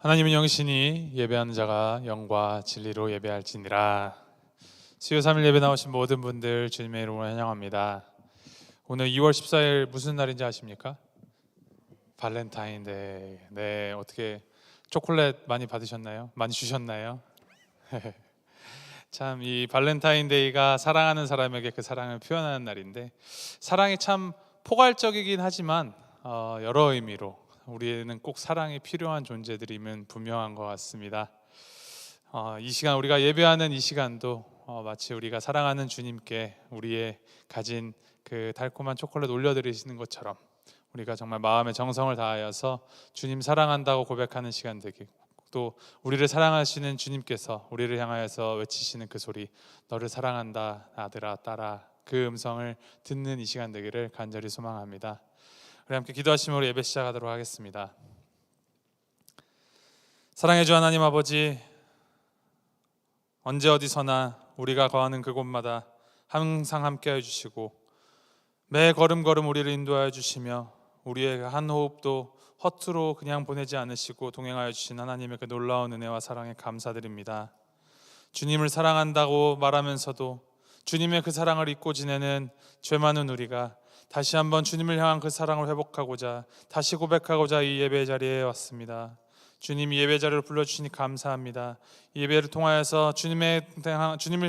하나님은 영이시니 예배하는 자가 영과 진리로 예배할지니라. 수요 3일 예배 나오신 모든 분들 주님의 이름으로 환영합니다. 오늘 2월 14일 무슨 날인지 아십니까? 발렌타인데이. 네, 어떻게 초콜릿 많이 받으셨나요? 많이 주셨나요? 참, 이 발렌타인데이가 사랑하는 사람에게 그 사랑을 표현하는 날인데, 사랑이 참 포괄적이긴 하지만 여러 의미로 우리에는 꼭 사랑이 필요한 존재들임은 분명한 것 같습니다. 이 시간, 우리가 예배하는 이 시간도 마치 우리가 사랑하는 주님께 우리의 가진 그 달콤한 초콜릿 올려드리시는 것처럼 우리가 정말 마음의 정성을 다하여서 주님 사랑한다고 고백하는 시간 되기, 또 우리를 사랑하시는 주님께서 우리를 향하여서 외치시는 그 소리, 너를 사랑한다 아들아 딸아, 그 음성을 듣는 이 시간 되기를 간절히 소망합니다. 우리 함께 기도하심으로 예배 시작하도록 하겠습니다. 사랑해 주 하나님 아버지, 언제 어디서나 우리가 거하는 그곳마다 항상 함께 해주시고 매 걸음걸음 우리를 인도하여 주시며 우리의 한 호흡도 허투루 그냥 보내지 않으시고 동행하여 주신 하나님의 그 놀라운 은혜와 사랑에 감사드립니다. 주님을 사랑한다고 말하면서도 주님의 그 사랑을 잊고 지내는 죄 많은 우리가 다시 한번 주님을 향한 그 사랑을 회복하고자, 다시 고백하고자 이 예배 자리에 왔습니다. 주님이 예배 자리를 불러주시니 감사합니다. 이 예배를 통하여서 주님을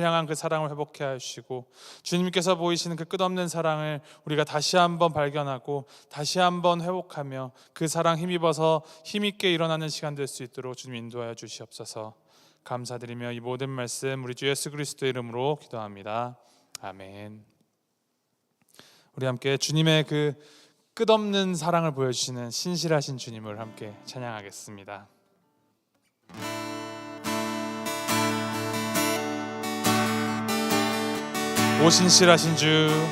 향한 그 사랑을 회복해 하시고 주님께서 보이시는 그 끝없는 사랑을 우리가 다시 한번 발견하고 다시 한번 회복하며 그 사랑 힘입어서 힘있게 일어나는 시간 될 수 있도록 주님 인도하여 주시옵소서. 감사드리며 이 모든 말씀 우리 주 예수 그리스도의 이름으로 기도합니다. 아멘. 우리 함께 주님의 그 끝없는 사랑을 보여주시는 신실하신 주님을 함께 찬양하겠습니다. 오 신실하신 주,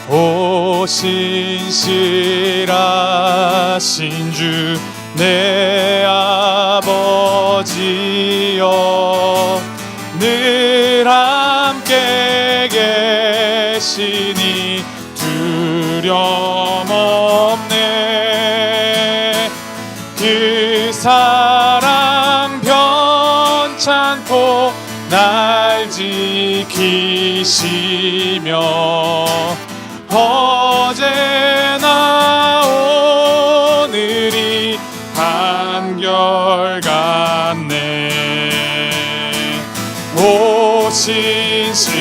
오 신실하신 주, 내 아버지여, 늘 함께 계시니 두려움 없네. 그 사랑 변찮고 날 지키시며 어제나 오늘이 한결같네. 오 신실하신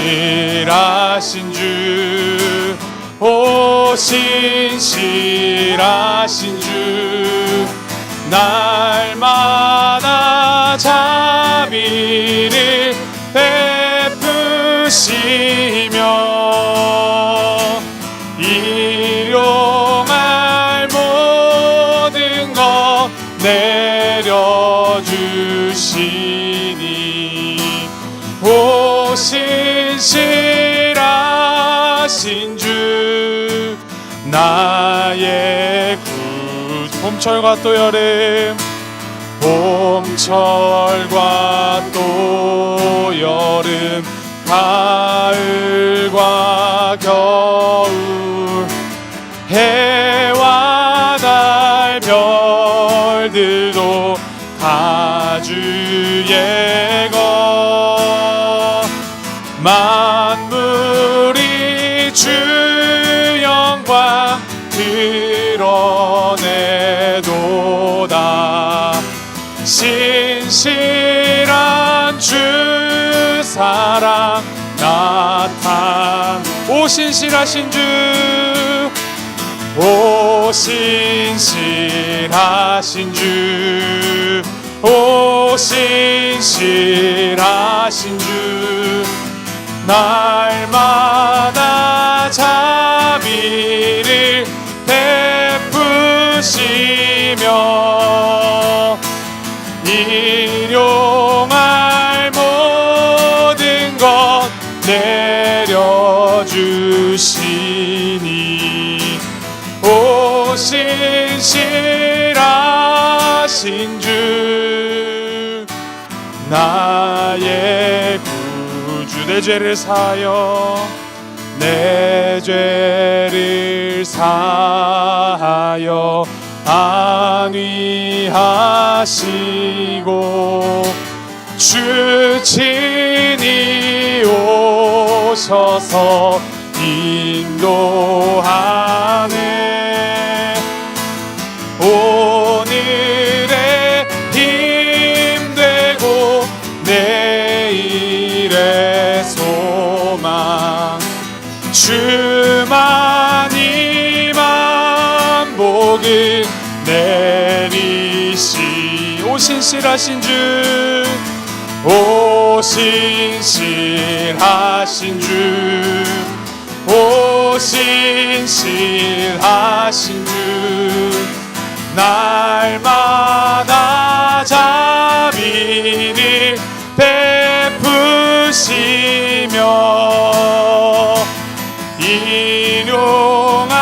주, 오 신실하신 주, 날마다 자비를 베푸시며 일용할 모든 것 내려주시니 오 신실하신 주, 나의 구주. 봄철과 또 여름, 봄철과 또 여름, 가을과 겨울, 해와 달 별들도 다 주의 것. 만물이 주 영광 드러내도다. 신실한 주 사랑 나타나. 오 신실하신 주, 오 신실하신 주, 오 신실하신 주, 날마다 자비를 베푸시며 일용할 모든 것 내려주시니 오 신실하신 주, 나의 구주. 내 죄를 사하여, 내 죄를 사하여 안위하시고 주 친히 오셔서 인도하네. 오늘의 힘되고 내일의 소망 주만이만 복을 내리시. 오 신실하신 주, 오 신실하신 주, 오 신실하신 주, 날마다 자비를 베푸시며 일용할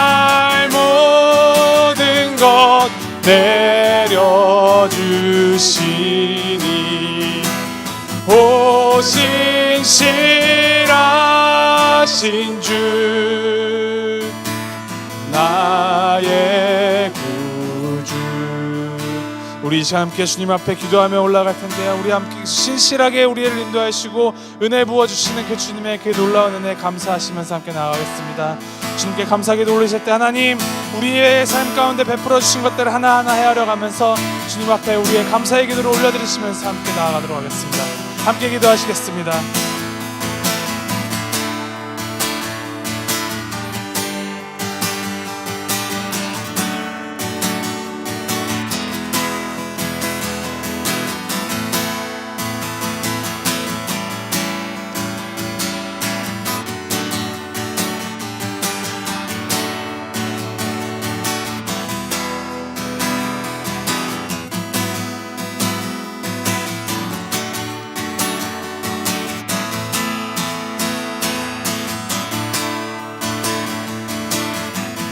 모든 것 내려주시니 오 신실하신 주, 나의 구주. 우리 이 시간 함께 주님 앞에 기도하며 올라갈 텐데요, 우리 함께 신실하게 우리를 인도하시고 은혜 부어주시는 그 주님의 그 놀라운 은혜 감사하시면서 함께 나아가겠습니다. 주님께 감사하게 올리실 때 하나님 우리의 삶 가운데 베풀어 주신 것들을 하나하나 헤아려 가면서 주님 앞에 우리의 감사의 기도를 올려드리시면서 함께 나아가도록 하겠습니다. 함께 기도하시겠습니다.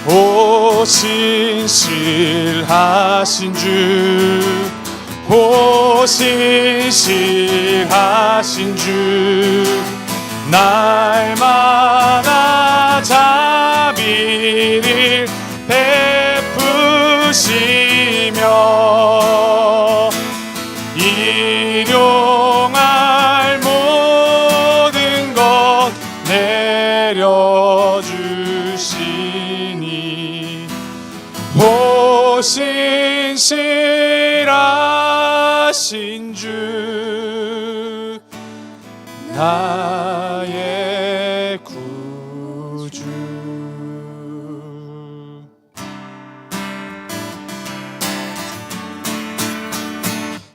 오 신실하신 주, 오 신실하신 주, 날마다 자비를 베푸시며 일용할 모든 것 내려주시니 오 신실하신 주, 나의 구주.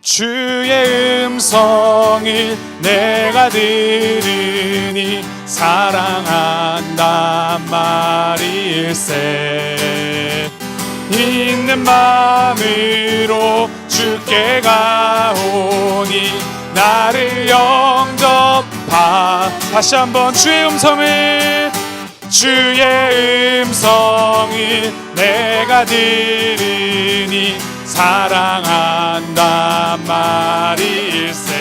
주의 음성을 내가 들으니 사랑한단 말일세. 있는 마음으로 주께 가오니 나를 영접하. 다시 한번 주의 음성을 내가 들으니 사랑한단 말일세.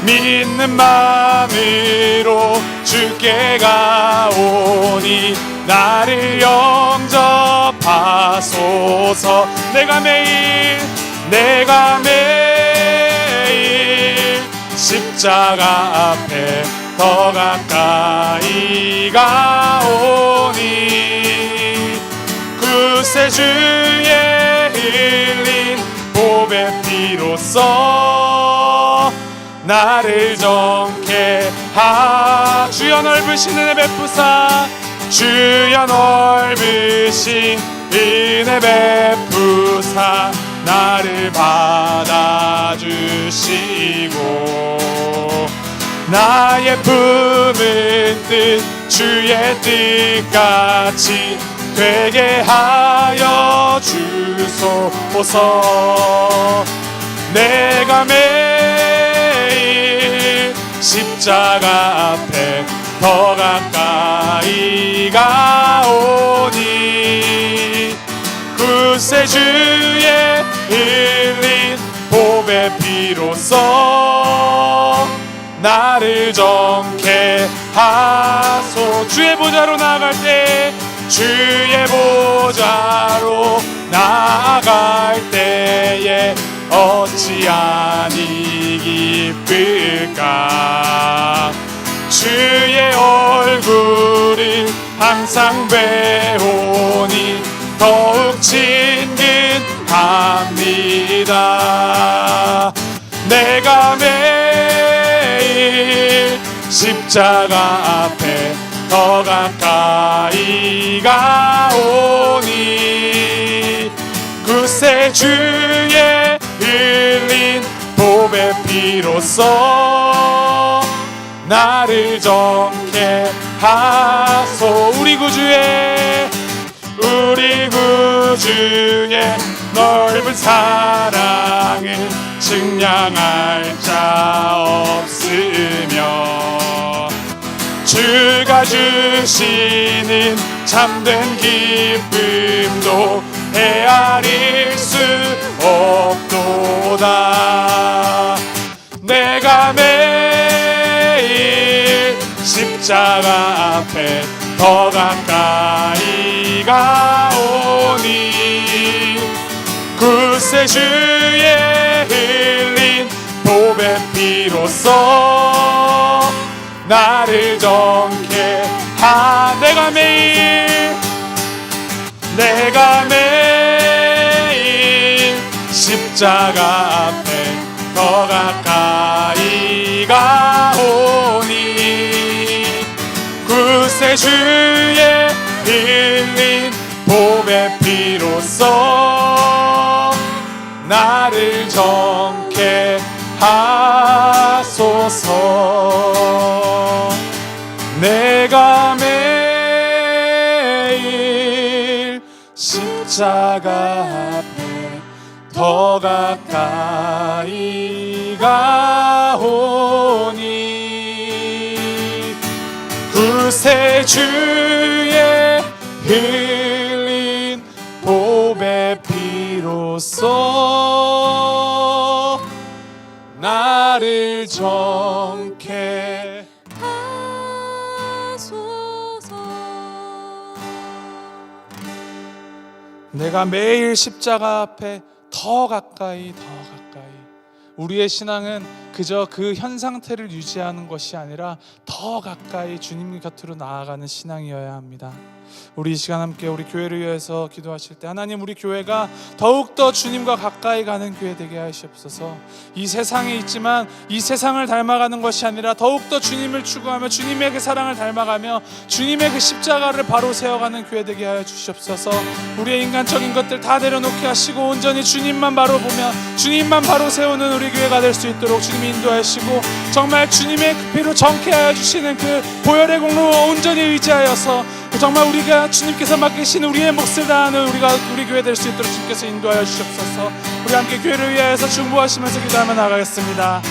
믿는 마음으로 주께 가오니 나를 영접하소서. 내가 매일 십자가 앞에 더 가까이 가오니 구세주의 흘린 보배 피로써 나를 정케 주여 넓으신 은혜 베푸사, 주여 넓으신 은혜 베푸사 나를 받아주시고 나의 품은 뜻 주의 뜻같이 되게 하여 주소서. 내가 매일 십자가 앞에 더 가까이 가오니 구세주의 흘린 보배 피로써 나를 정케 하소. 주의 보좌로 나아갈 때 주의 보좌로 나아갈 때에 어찌하니 기쁠까. 주의 얼굴을 항상 배우니 더욱 친근합니다. 내가 매일 십자가 앞에 더 가까이 가오니 구세 주의 흘린 보배 피로써 나를 정케 하소. 우리 구주의 넓은 사랑을 측량할 자 없으며 주가 주시는 참된 기쁨도 헤아릴 수 없도다. 내가 매일 십자가 앞에 더 가까이 가오니 구세 주의 흘린 보배 피로써 나를 정케 내가 매일 십자가 앞에 더 가까이 가오니 구세 주의 흘린 보배 피로써 나를 정케 하소서. 내가 매일 십자가 앞에 더 가까이 가오니 구세 주의 흘린 보배 피로써 나를 정케 하소서. 내가 매일 십자가 앞에 더 가까이 우리의 신앙은 그저 그 현 상태를 유지하는 것이 아니라 더 가까이 주님 곁으로 나아가는 신앙이어야 합니다. 우리 이 시간 함께 우리 교회를 위해서 기도하실 때 하나님, 우리 교회가 더욱더 주님과 가까이 가는 교회 되게 하시옵소서. 이 세상에 있지만 이 세상을 닮아가는 것이 아니라 더욱더 주님을 추구하며 주님의 그 사랑을 닮아가며 주님의 그 십자가를 바로 세워가는 교회 되게 하여 주시옵소서. 우리의 인간적인 것들 다 내려놓게 하시고 온전히 주님만 바로 보며 주님만 바로 세우는 우리 교회가 될 수 있도록 주님이 인도하시고 정말 주님의 그 피로 정케 하여 주시는 그 보혈의 공로 온전히 의지하여서 정말 우리가 주님께서 맡기신 우리의 몫을 다하는 우리 교회 될 수 있도록 주님께서 인도하여 주시옵소서. 우리 함께 교회를 위하여서 중보하시면서 기도하며 나가겠습니다.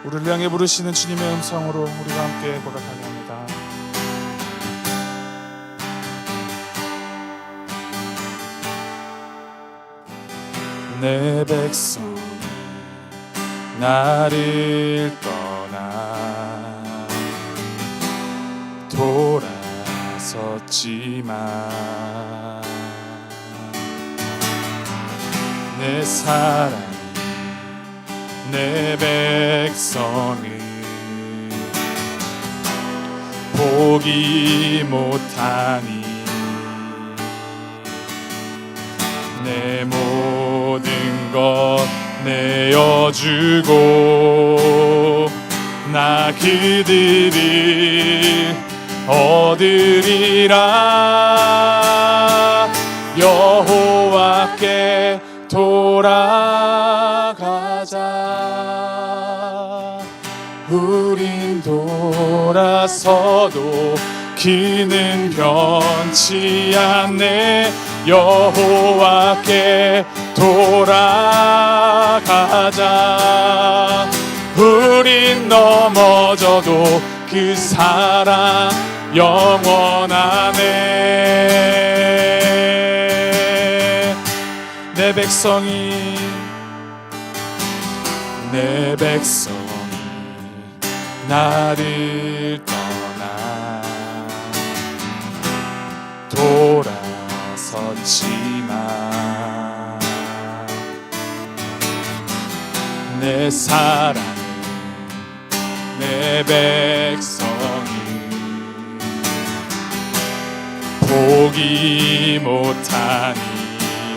우리를 향해 부르시는 주님의 음성으로 우리가 함께 고백하게 합니다. 내 백성 나를 떠나 돌아섰지만 내 사랑 내 백성을 보기 못하니 내 모든 것 내어주고 나 그들을 얻으리라. 여호와께 돌아가자. 우린 돌아서도 그는 변치 않네. 여호와께 돌아가자. 우린 넘어져도 그 사랑 영원하네. 내 백성이 나를 떠나 돌아섰지만 내 사랑 내 백성이 보기 못하니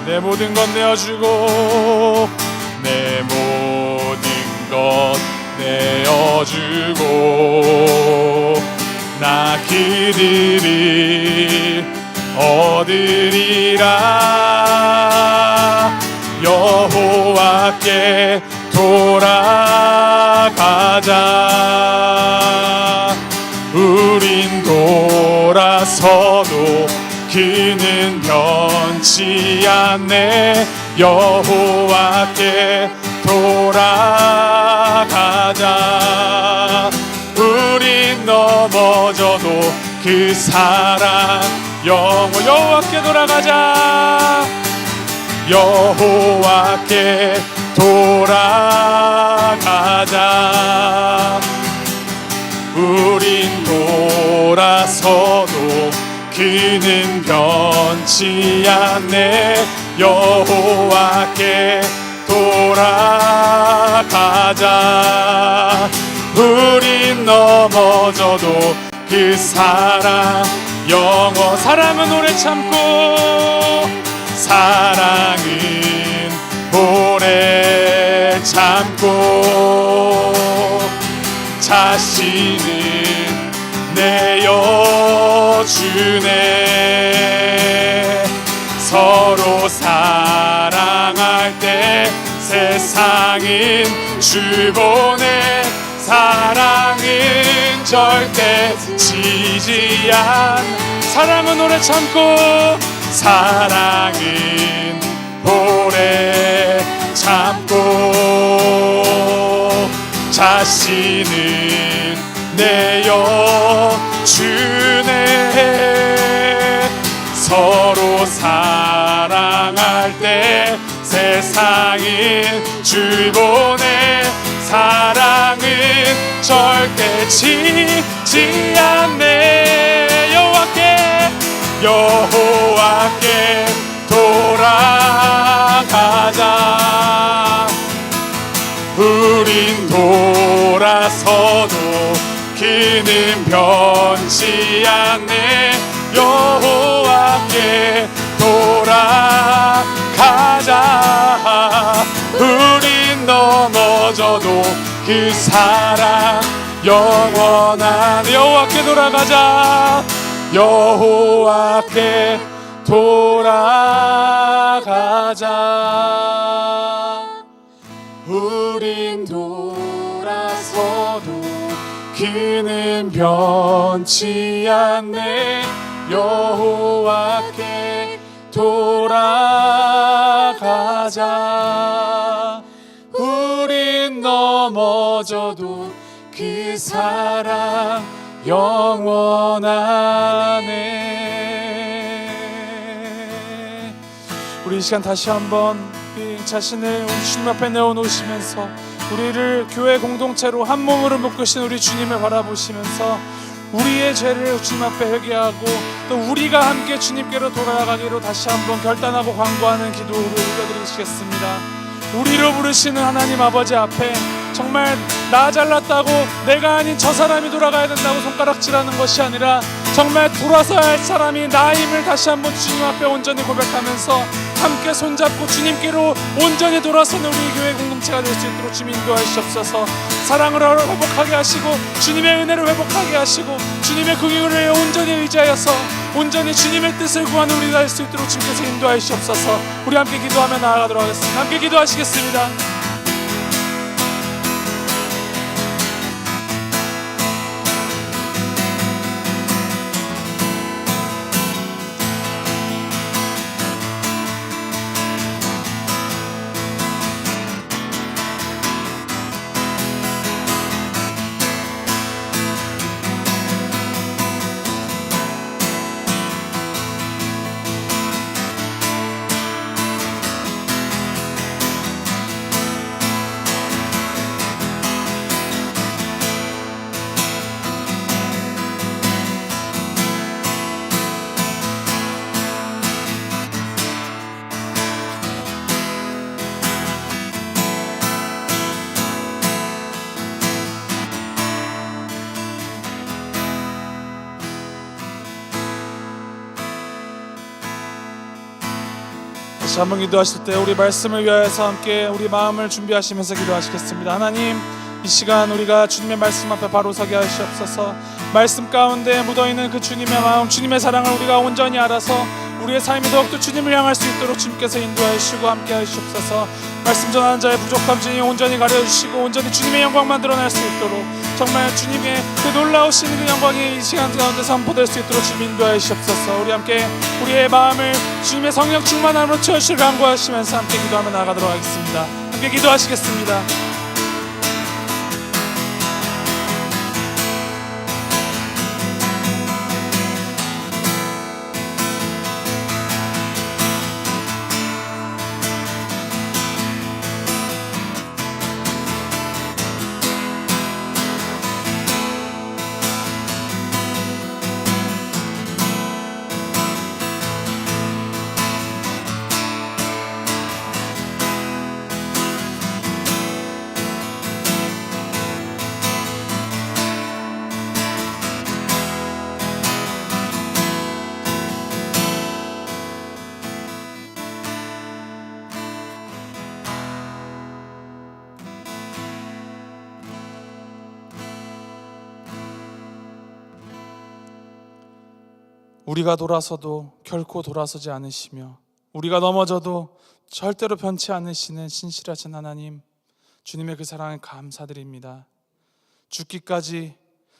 내 모든 것 내어주고 내 모든 것 내어주고 나 그들을 얻으리라. 여호와께 돌아가자. 우린 돌아서도 그는 변치 않네. 여호와께 돌아가자. 우린 넘어져도 그 사랑 여호와께 돌아가자. 여호와께 돌아가자. 우린 돌아서도 그는 변치 않네. 여호와께 돌아가자. 우린 넘어져도 그 사랑 사랑은 오래 참고 사랑은 오래 참고 자신을 내어주네. 서로 사랑할 때 세상은 주보내. 사랑은 절대 지지 않. 사랑은 오래 참고 사랑은 오래 참고 자신을 내어주네. 서로 사랑할 때 세상은 주보내. 사랑은 절대 지지 않네. 여호와께 돌아가자. 우린 돌아서도 그는 변치 않네. 여호와께 돌아가자. 우린 넘어져도 그 사랑 영원한. 여호와께 돌아가자. 여호와께 돌아가자. 우린 돌아서도 그는 변치 않네. 여호와께 돌아가자. 우린 넘어져도 그 사랑 영원하네. 우리 이 시간 다시 한번 우리 자신을 우리 주님 앞에 내어놓으시면서 우리를 교회 공동체로 한 몸으로 묶으신 우리 주님을 바라보시면서 우리의 죄를 주님 앞에 회개하고 또 우리가 함께 주님께로 돌아가기로 다시 한번 결단하고 간구하는 기도를 올려드리시겠습니다. 우리로 부르시는 하나님 아버지 앞에 정말 나 잘났다고 내가 아닌 저 사람이 돌아가야 된다고 손가락질하는 것이 아니라 정말 돌아서야 할 사람이 나임을 다시 한번 주님 앞에 온전히 고백하면서 함께 손잡고 주님께로 온전히 돌아서는 우리 교회 공동체가 될 수 있도록 주님 인도하시옵소서. 사랑을 회복하게 하시고 주님의 은혜를 회복하게 하시고 주님의 긍휼을 온전히 의지하여서 온전히 주님의 뜻을 구하는 우리가 될 수 있도록 주님께서 인도하시옵소서. 우리 함께 기도하며 나아가도록 하겠습니다. 함께 기도하시겠습니다. 다시 한번 기도하실 때 우리 말씀을 위하여서 함께 우리 마음을 준비하시면서 기도하시겠습니다. 하나님, 이 시간 우리가 주님의 말씀 앞에 바로 서게 하시옵소서. 말씀 가운데 묻어있는 그 주님의 마음, 주님의 사랑을 우리가 온전히 알아서 우리의 삶이 더욱더 주님을 향할 수 있도록 주님께서 인도하시고 함께 하시옵소서. 말씀 전하는 자의 부족함 주님 온전히 가려주시고 온전히 주님의 영광만 드러날 수 있도록 정말 주님의 그 놀라우신 그 영광이 이 시간 가운데 선포될 수 있도록 주님 인도하시옵소서. 우리 함께 우리의 마음을 주님의 성령 충만함으로 채우시길 간구하시면서 함께 기도하며 나아가도록 하겠습니다. 함께 기도하시겠습니다. 우리가 돌아서도 결코 돌아서지 않으시며 우리가 넘어져도 절대로 변치 않으시는 신실하신 하나님, 주님의 그 사랑에 감사드립니다. 죽기까지,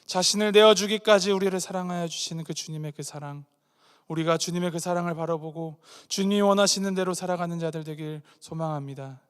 자신을 내어주기까지 우리를 사랑하여 주시는 그 주님의 그 사랑, 우리가 주님의 그 사랑을 바라보고 주님이 원하시는 대로 살아가는 자들 되길 소망합니다.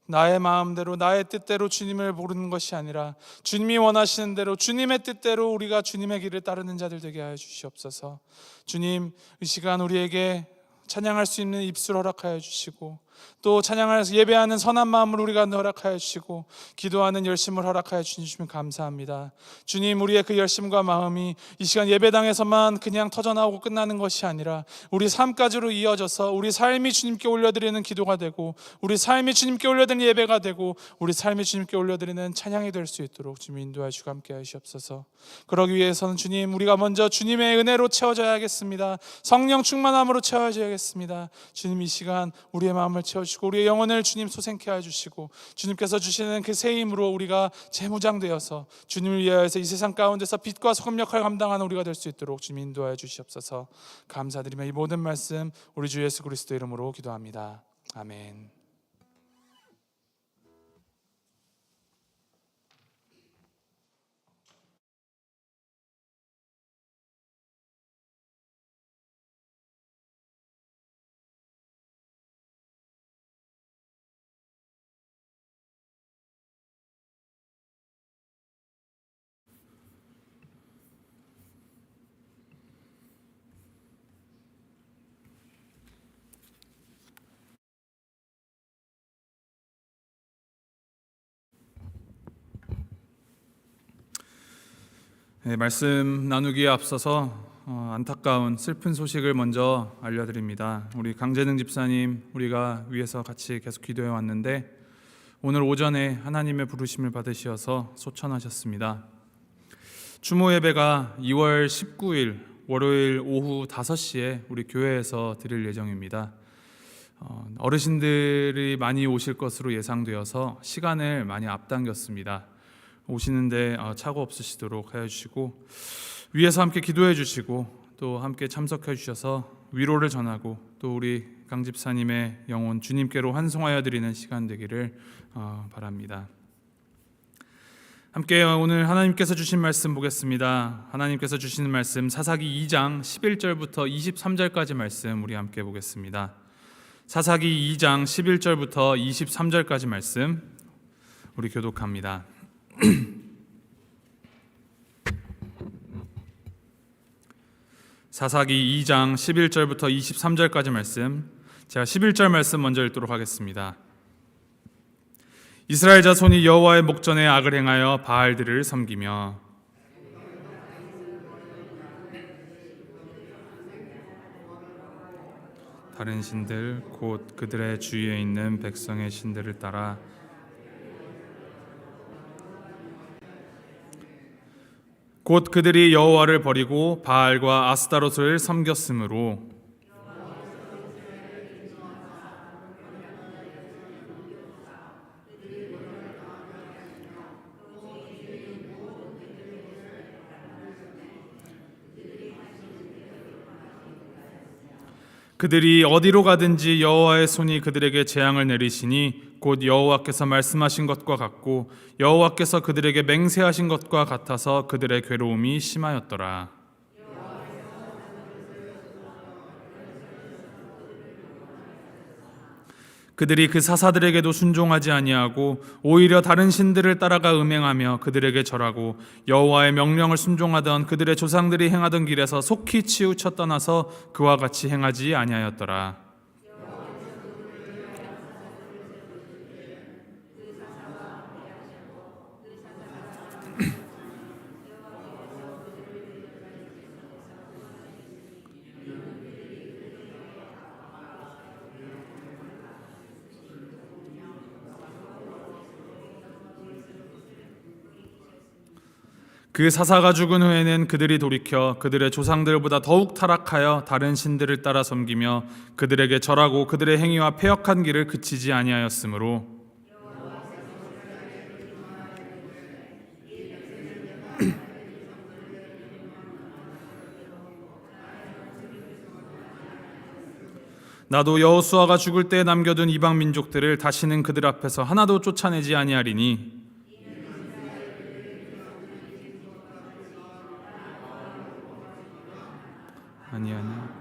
나의 마음대로 나의 뜻대로 주님을 모르는 것이 아니라 주님이 원하시는 대로 주님의 뜻대로 우리가 주님의 길을 따르는 자들 되게 하여 주시옵소서. 주님, 이 시간 우리에게 찬양할 수 있는 입술 허락하여 주시고 또 찬양을 예배하는 선한 마음을 우리가 허락하여 주시고 기도하는 열심을 허락하여 주시면 감사합니다. 주님, 우리의 그 열심과 마음이 이 시간 예배당에서만 그냥 터져나오고 끝나는 것이 아니라 우리 삶까지로 이어져서 우리 삶이 주님께 올려드리는 기도가 되고 우리 삶이 주님께 올려드리는 예배가 되고 우리 삶이 주님께 올려드리는 찬양이 될 수 있도록 주님 인도하여 주시고 함께 하시옵소서. 그러기 위해서는 주님, 우리가 먼저 주님의 은혜로 채워져야 하겠습니다. 성령 충만함으로 채워져야겠습니다. 주님, 이 시간 우리의 마음을 채워주시고 우리의 영혼을 주님 소생케 해주시고 주님께서 주시는 그 새 힘으로 우리가 재무장되어서 주님을 위하여서 이 세상 가운데서 빛과 소금 역할을 감당하는 우리가 될 수 있도록 주님 인도하여 주시옵소서. 감사드리며 이 모든 말씀 우리 주 예수 그리스도 이름으로 기도합니다. 아멘. 네, 말씀 나누기에 앞서서 안타까운 슬픈 소식을 먼저 알려드립니다. 우리 강재능 집사님, 우리가 위에서 같이 계속 기도해 왔는데 오늘 오전에 하나님의 부르심을 받으셔서 소천하셨습니다. 추모 예배가 2월 19일 월요일 오후 5시에 우리 교회에서 드릴 예정입니다. 어르신들이 많이 오실 것으로 예상되어서 시간을 많이 앞당겼습니다. 오시는데 착오 없으시도록 해주시고 위에서 함께 기도해 주시고 또 함께 참석해 주셔서 위로를 전하고 또 우리 강 집사님의 영혼 주님께로 환송하여 드리는 시간 되기를 바랍니다. 함께 오늘 하나님께서 주신 말씀 보겠습니다. 하나님께서 주시는 말씀 사사기 2장 11절부터 23절까지 말씀 우리 함께 보겠습니다. 사사기 2장 11절부터 23절까지 말씀 우리 교독합니다. 사사기 2장 11절부터 23절까지 말씀, 제가 11절 말씀 먼저 읽도록 하겠습니다. 이스라엘 자손이 여호와의 목전에 악을 행하여 바알들을 섬기며 다른 신들 곧 그들의 주위에 있는 백성의 신들을 따라 곧 그들이 여호와를 버리고 바알과 아스타롯을 섬겼으므로 그들이 어디로 가든지 여호와의 손이 그들에게 재앙을 내리시니 곧 여호와께서 말씀하신 것과 같고 여호와께서 그들에게 맹세하신 것과 같아서 그들의 괴로움이 심하였더라. 그들이 그 사사들에게도 순종하지 아니하고 오히려 다른 신들을 따라가 음행하며 그들에게 절하고 여호와의 명령을 순종하던 그들의 조상들이 행하던 길에서 속히 치우쳐 떠나서 그와 같이 행하지 아니하였더라. 그 사사가 죽은 후에는 그들이 돌이켜 그들의 조상들보다 더욱 타락하여 다른 신들을 따라 섬기며 그들에게 절하고 그들의 행위와 패역한 길을 그치지 아니하였으므로 나도 여호수아가 죽을 때 남겨둔 이방 민족들을 다시는 그들 앞에서 하나도 쫓아내지 아니하리니 아니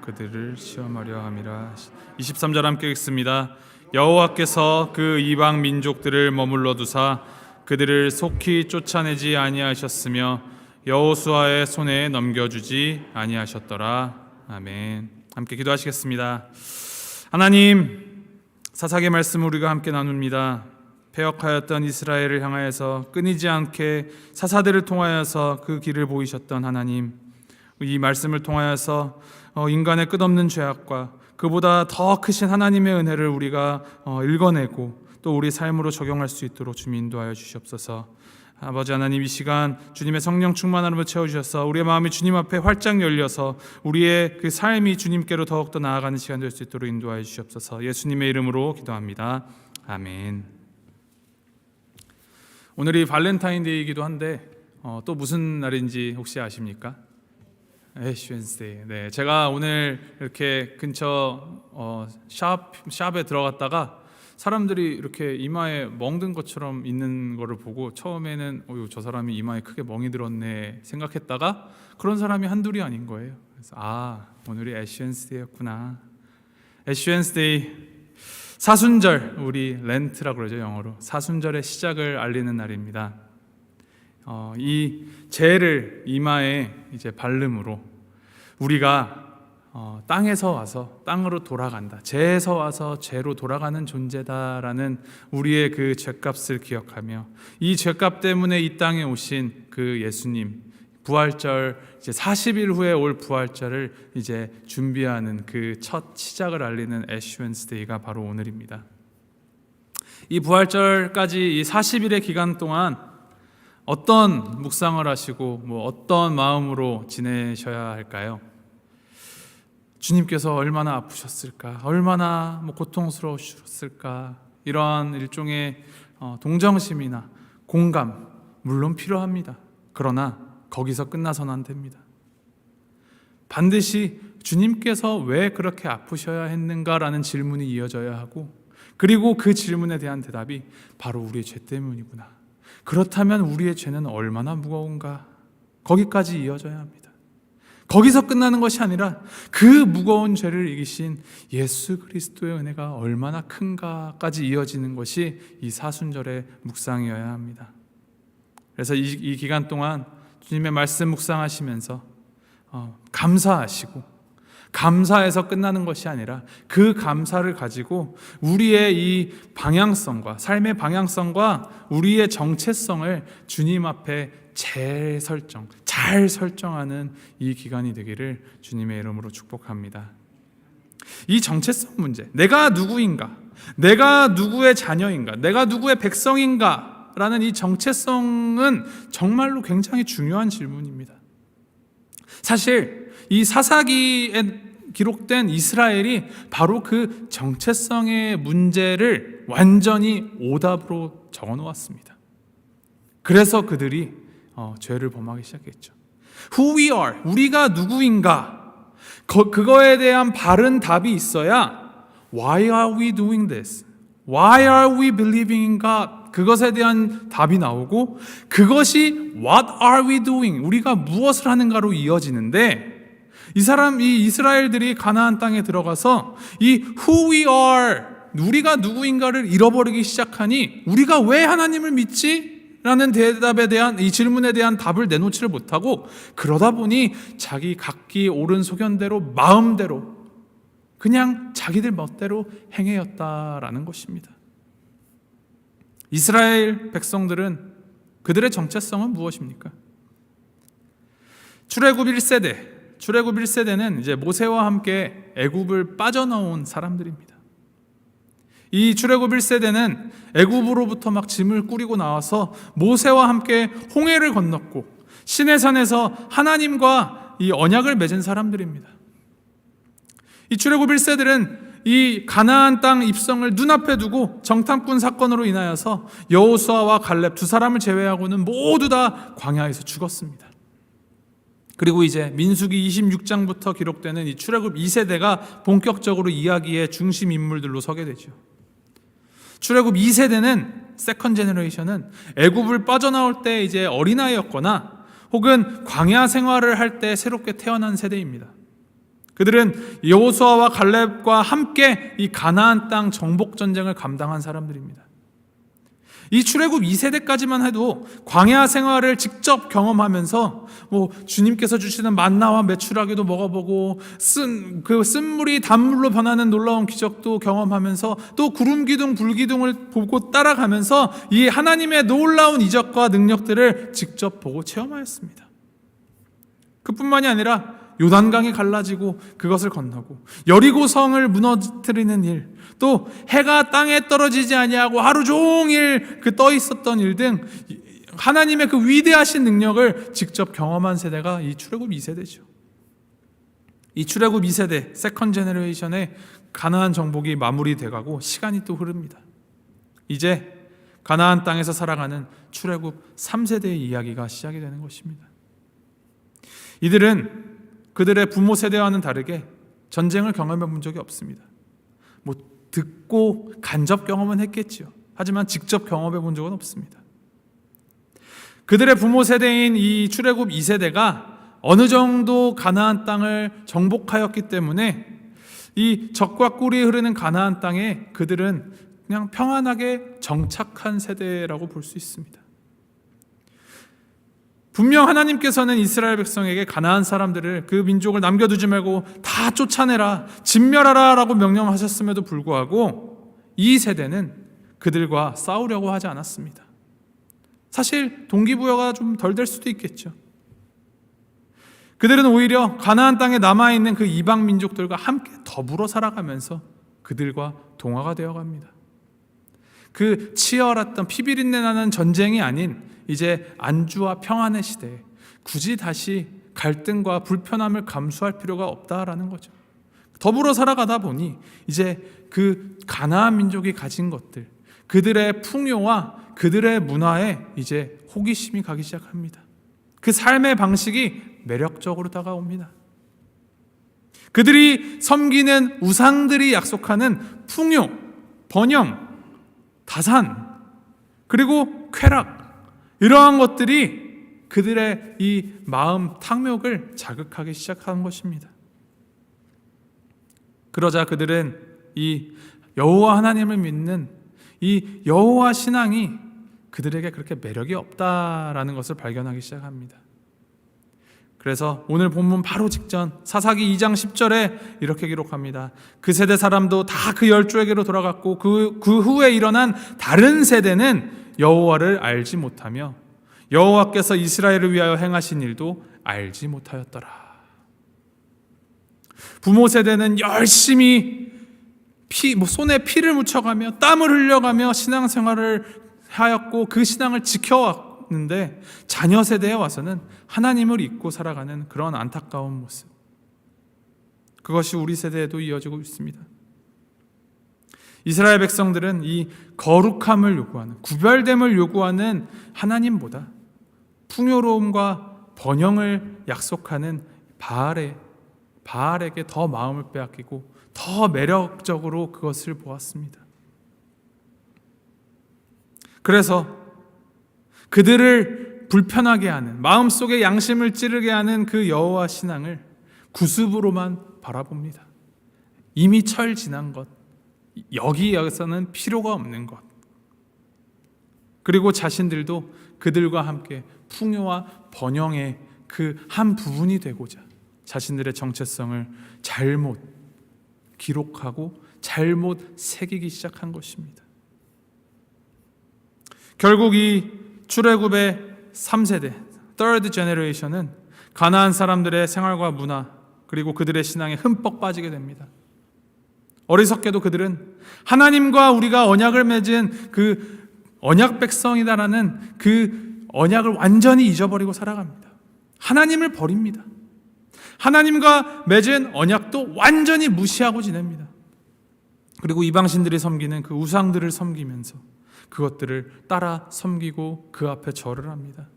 그들을 시험하려 함이라. 23절 함께 읽습니다. 여호와께서 그 이방 민족들을 머물러 두사 그들을 속히 쫓아내지 아니하셨으며 여호수아의 손에 넘겨주지 아니하셨더라. 아멘. 함께 기도하시겠습니다. 하나님, 사사기 말씀 우리가 함께 나눕니다. 패역하였던 이스라엘을 향하여서 끊이지 않게 사사들을 통하여서 그 길을 보이셨던 하나님, 이 말씀을 통하여서 인간의 끝없는 죄악과 그보다 더 크신 하나님의 은혜를 우리가 읽어내고 또 우리 삶으로 적용할 수 있도록 주님 인도하여 주시옵소서. 아버지 하나님, 이 시간 주님의 성령 충만함으로 채워주셔서 우리의 마음이 주님 앞에 활짝 열려서 우리의 그 삶이 주님께로 더욱더 나아가는 시간 될 수 있도록 인도하여 주시옵소서. 예수님의 이름으로 기도합니다. 아멘. 오늘이 발렌타인데이이기도 한데 또 무슨 날인지 혹시 아십니까? 애쉬 wednesday. 네, 제가 오늘 이렇게 근처 샵에 들어갔다가 사람들이 이렇게 이마에 멍든 것처럼 있는 거를 보고 처음에는 저 사람이 이마에 크게 멍이 들었네 생각했다가 그런 사람이 한둘이 아닌 거예요. 그래서 오늘이 애쉬 wednesday였구나. 애쉬 wednesday, 사순절, 우리 렌트라고 그러죠, 영어로. 사순절의 시작을 알리는 날입니다. 이 재를 이마에 이제 바름으로 우리가 땅에서 와서 땅으로 돌아간다, 재에서 와서 재로 돌아가는 존재다라는 우리의 그 죄값을 기억하며 이 죄값 때문에 이 땅에 오신 그 예수님, 부활절 이제 40일 후에 올 부활절을 이제 준비하는 그 첫 시작을 알리는 애쉬 웬스데이가 바로 오늘입니다. 이 부활절까지 이 40일의 기간 동안 어떤 묵상을 하시고 어떤 마음으로 지내셔야 할까요? 주님께서 얼마나 아프셨을까? 얼마나 고통스러우셨을까? 이러한 일종의 동정심이나 공감 물론 필요합니다. 그러나 거기서 끝나서는 안 됩니다. 반드시 주님께서 왜 그렇게 아프셔야 했는가라는 질문이 이어져야 하고, 그리고 그 질문에 대한 대답이 바로 우리의 죄 때문이구나. 그렇다면 우리의 죄는 얼마나 무거운가? 거기까지 이어져야 합니다. 거기서 끝나는 것이 아니라 그 무거운 죄를 이기신 예수 그리스도의 은혜가 얼마나 큰가까지 이어지는 것이 이 사순절의 묵상이어야 합니다. 그래서 이 기간 동안 주님의 말씀 묵상하시면서 감사하시고, 감사해서 끝나는 것이 아니라 그 감사를 가지고 우리의 이 방향성과 삶의 방향성과 우리의 정체성을 주님 앞에 잘 설정하는 이 기간이 되기를 주님의 이름으로 축복합니다. 이 정체성 문제, 내가 누구인가, 내가 누구의 자녀인가, 내가 누구의 백성인가 라는 이 정체성은 정말로 굉장히 중요한 질문입니다. 사실 이 사사기에 기록된 이스라엘이 바로 그 정체성의 문제를 완전히 오답으로 적어놓았습니다. 그래서 그들이 죄를 범하기 시작했죠. Who we are, 우리가 누구인가, 그거에 대한 바른 답이 있어야 Why are we doing this? Why are we believing in God? 그것에 대한 답이 나오고, 그것이 What are we doing? 우리가 무엇을 하는가로 이어지는데, 이 이스라엘들이 가나안 땅에 들어가서 이 Who we are, 우리가 누구인가를 잃어버리기 시작하니 우리가 왜 하나님을 믿지? 라는 대답에 대한 이 질문에 대한 답을 내놓지를 못하고, 그러다 보니 자기 각기 옳은 소견대로 마음대로 그냥 자기들 멋대로 행해였다라는 것입니다. 이스라엘 백성들은 그들의 정체성은 무엇입니까? 출애굽 1세대는 이제 모세와 함께 애굽을 빠져나온 사람들입니다. 이 출애굽 1세대는 애굽으로부터 막 짐을 꾸리고 나와서 모세와 함께 홍해를 건넜고 시내산에서 하나님과 이 언약을 맺은 사람들입니다. 이 출애굽 1세들은 이 가나안 땅 입성을 눈앞에 두고 정탐꾼 사건으로 인하여서 여호수아와 갈렙 두 사람을 제외하고는 모두 다 광야에서 죽었습니다. 그리고 이제 민수기 26장부터 기록되는 이 출애굽 2세대가 본격적으로 이야기의 중심 인물들로 서게 되죠. 출애굽 2세대는 세컨 제너레이션은 애굽을 빠져나올 때 이제 어린아이였거나 혹은 광야 생활을 할 때 새롭게 태어난 세대입니다. 그들은 여호수아와 갈렙과 함께 이 가나안 땅 정복 전쟁을 감당한 사람들입니다. 이 출애굽 2세대까지만 해도 광야 생활을 직접 경험하면서 주님께서 주시는 만나와 메추라기도 먹어보고 쓴물이 단물로 변하는 놀라운 기적도 경험하면서 또 구름 기둥 불기둥을 보고 따라가면서 이 하나님의 놀라운 이적과 능력들을 직접 보고 체험하였습니다. 그뿐만이 아니라 요단강이 갈라지고 그것을 건너고 여리고성을 무너뜨리는 일, 또 해가 땅에 떨어지지 아니하고 하루 종일 그 떠 있었던 일 등 하나님의 그 위대하신 능력을 직접 경험한 세대가 이 출애굽 2세대죠. 이 출애굽 2세대 세컨 제너레이션의 가나안 정복이 마무리돼가고 시간이 또 흐릅니다. 이제 가나안 땅에서 살아가는 출애굽 3세대의 이야기가 시작이 되는 것입니다. 이들은 그들의 부모 세대와는 다르게 전쟁을 경험해 본 적이 없습니다. 듣고 간접 경험은 했겠지요. 하지만 직접 경험해 본 적은 없습니다. 그들의 부모 세대인 이 출애굽 2세대가 어느 정도 가나안 땅을 정복하였기 때문에 이 적과 꿀이 흐르는 가나안 땅에 그들은 그냥 평안하게 정착한 세대라고 볼 수 있습니다. 분명 하나님께서는 이스라엘 백성에게 가나안 사람들을, 그 민족을 남겨두지 말고 다 쫓아내라, 진멸하라 라고 명령하셨음에도 불구하고 이 세대는 그들과 싸우려고 하지 않았습니다. 사실 동기부여가 좀 덜 될 수도 있겠죠. 그들은 오히려 가나안 땅에 남아있는 그 이방 민족들과 함께 더불어 살아가면서 그들과 동화가 되어갑니다. 그 치열했던 피비린내 나는 전쟁이 아닌 이제 안주와 평안의 시대에 굳이 다시 갈등과 불편함을 감수할 필요가 없다라는 거죠. 더불어 살아가다 보니 이제 그 가나안 민족이 가진 것들, 그들의 풍요와 그들의 문화에 이제 호기심이 가기 시작합니다. 그 삶의 방식이 매력적으로 다가옵니다. 그들이 섬기는 우상들이 약속하는 풍요, 번영, 다산, 그리고 쾌락, 이러한 것들이 그들의 이 마음 탕욕을 자극하기 시작한 것입니다. 그러자 그들은 이 여호와 하나님을 믿는 이 여호와 신앙이 그들에게 그렇게 매력이 없다라는 것을 발견하기 시작합니다. 그래서 오늘 본문 바로 직전 사사기 2장 10절에 이렇게 기록합니다. 그 세대 사람도 다 그 열조에게로 돌아갔고 그 후에 일어난 다른 세대는 여호와를 알지 못하며 여호와께서 이스라엘을 위하여 행하신 일도 알지 못하였더라. 부모 세대는 열심히 손에 피를 묻혀가며 땀을 흘려가며 신앙생활을 하였고 그 신앙을 지켜왔는데 자녀 세대에 와서는 하나님을 잊고 살아가는 그런 안타까운 모습, 그것이 우리 세대에도 이어지고 있습니다. 이스라엘 백성들은 이 거룩함을 요구하는, 구별됨을 요구하는 하나님보다 풍요로움과 번영을 약속하는 바알에게 더 마음을 빼앗기고 더 매력적으로 그것을 보았습니다. 그래서 그들을 불편하게 하는, 마음속에 양심을 찌르게 하는 그 여호와 신앙을 구습으로만 바라봅니다. 이미 철 지난 것, 여기서는 필요가 없는 것, 그리고 자신들도 그들과 함께 풍요와 번영의 그 한 부분이 되고자 자신들의 정체성을 잘못 기록하고 잘못 새기기 시작한 것입니다. 결국 이 출애굽의 3세대, third generation은 가나안 사람들의 생활과 문화 그리고 그들의 신앙에 흠뻑 빠지게 됩니다. 어리석게도 그들은 하나님과 우리가 언약을 맺은 그 언약 백성이다라는 그 언약을 완전히 잊어버리고 살아갑니다. 하나님을 버립니다. 하나님과 맺은 언약도 완전히 무시하고 지냅니다. 그리고 이방신들이 섬기는 그 우상들을 섬기면서 그것들을 따라 섬기고 그 앞에 절을 합니다.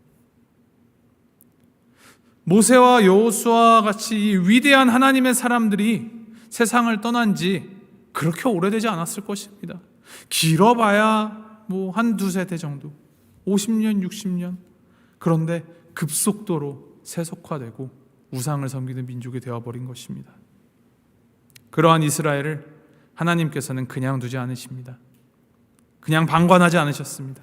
모세와 여호수아와 같이 이 위대한 하나님의 사람들이 세상을 떠난 지 그렇게 오래되지 않았을 것입니다. 길어봐야 한두 세대 정도, 50년, 60년. 그런데 급속도로 세속화되고 우상을 섬기는 민족이 되어버린 것입니다. 그러한 이스라엘을 하나님께서는 그냥 두지 않으십니다. 그냥 방관하지 않으셨습니다.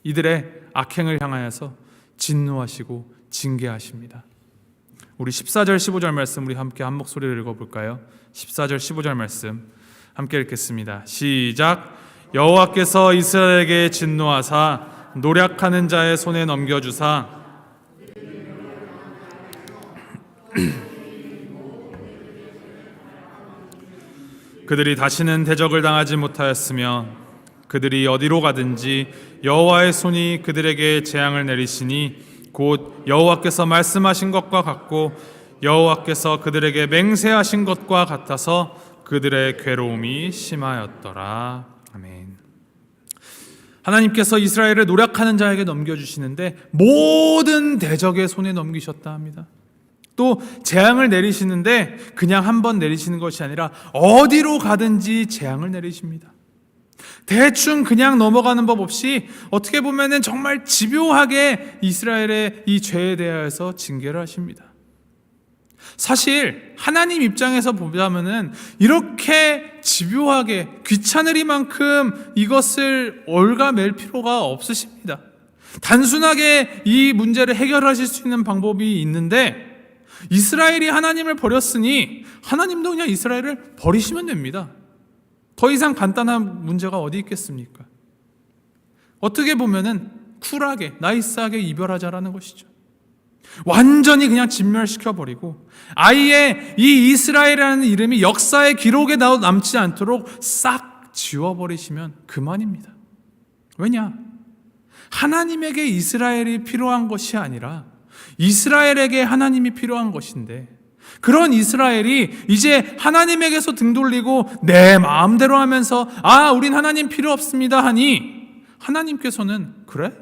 이들의 악행을 향하여서 진노하시고 징계하십니다. 우리 14절 15절 말씀 우리 함께 한 목소리를 읽어볼까요? 14절 15절 말씀 함께 읽겠습니다. 시작. 여호와께서 이스라엘에게 진노하사 노략하는 자의 손에 넘겨주사 그들이 다시는 대적을 당하지 못하였으며 그들이 어디로 가든지 여호와의 손이 그들에게 재앙을 내리시니 곧 여호와께서 말씀하신 것과 같고 여호와께서 그들에게 맹세하신 것과 같아서 그들의 괴로움이 심하였더라. 아멘. 하나님께서 이스라엘을 노략하는 자에게 넘겨주시는데 모든 대적의 손에 넘기셨다 합니다. 또 재앙을 내리시는데 그냥 한 번 내리시는 것이 아니라 어디로 가든지 재앙을 내리십니다. 대충 그냥 넘어가는 법 없이 어떻게 보면은 정말 집요하게 이스라엘의 이 죄에 대하여서 징계를 하십니다. 사실 하나님 입장에서 보자면은 이렇게 집요하게 귀찮으리만큼 이것을 올가맬 필요가 없으십니다. 단순하게 이 문제를 해결하실 수 있는 방법이 있는데 이스라엘이 하나님을 버렸으니 하나님도 그냥 이스라엘을 버리시면 됩니다. 더 이상 간단한 문제가 어디 있겠습니까? 어떻게 보면은 쿨하게 나이스하게 이별하자라는 것이죠. 완전히 그냥 진멸시켜버리고 아예 이 이스라엘이라는 이름이 역사의 기록에 남지 않도록 싹 지워버리시면 그만입니다. 왜냐? 하나님에게 이스라엘이 필요한 것이 아니라 이스라엘에게 하나님이 필요한 것인데, 그런 이스라엘이 이제 하나님에게서 등 돌리고 내 마음대로 하면서 우린 하나님 필요 없습니다 하니 하나님께서는 그래?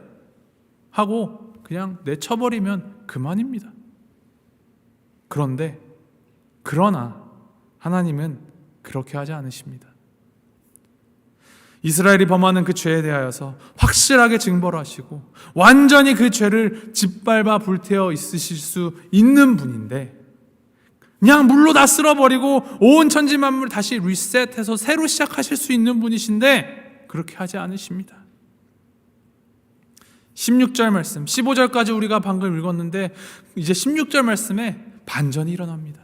하고 그냥 내쳐버리면 그만입니다. 그러나 하나님은 그렇게 하지 않으십니다. 이스라엘이 범하는 그 죄에 대하여서 확실하게 징벌 하시고 완전히 그 죄를 짓밟아 불태워 있으실 수 있는 분인데, 그냥 물로 다 쓸어버리고 온 천지 만물 다시 리셋해서 새로 시작하실 수 있는 분이신데 그렇게 하지 않으십니다. 16절 말씀, 15절까지 우리가 방금 읽었는데 이제 16절 말씀에 반전이 일어납니다.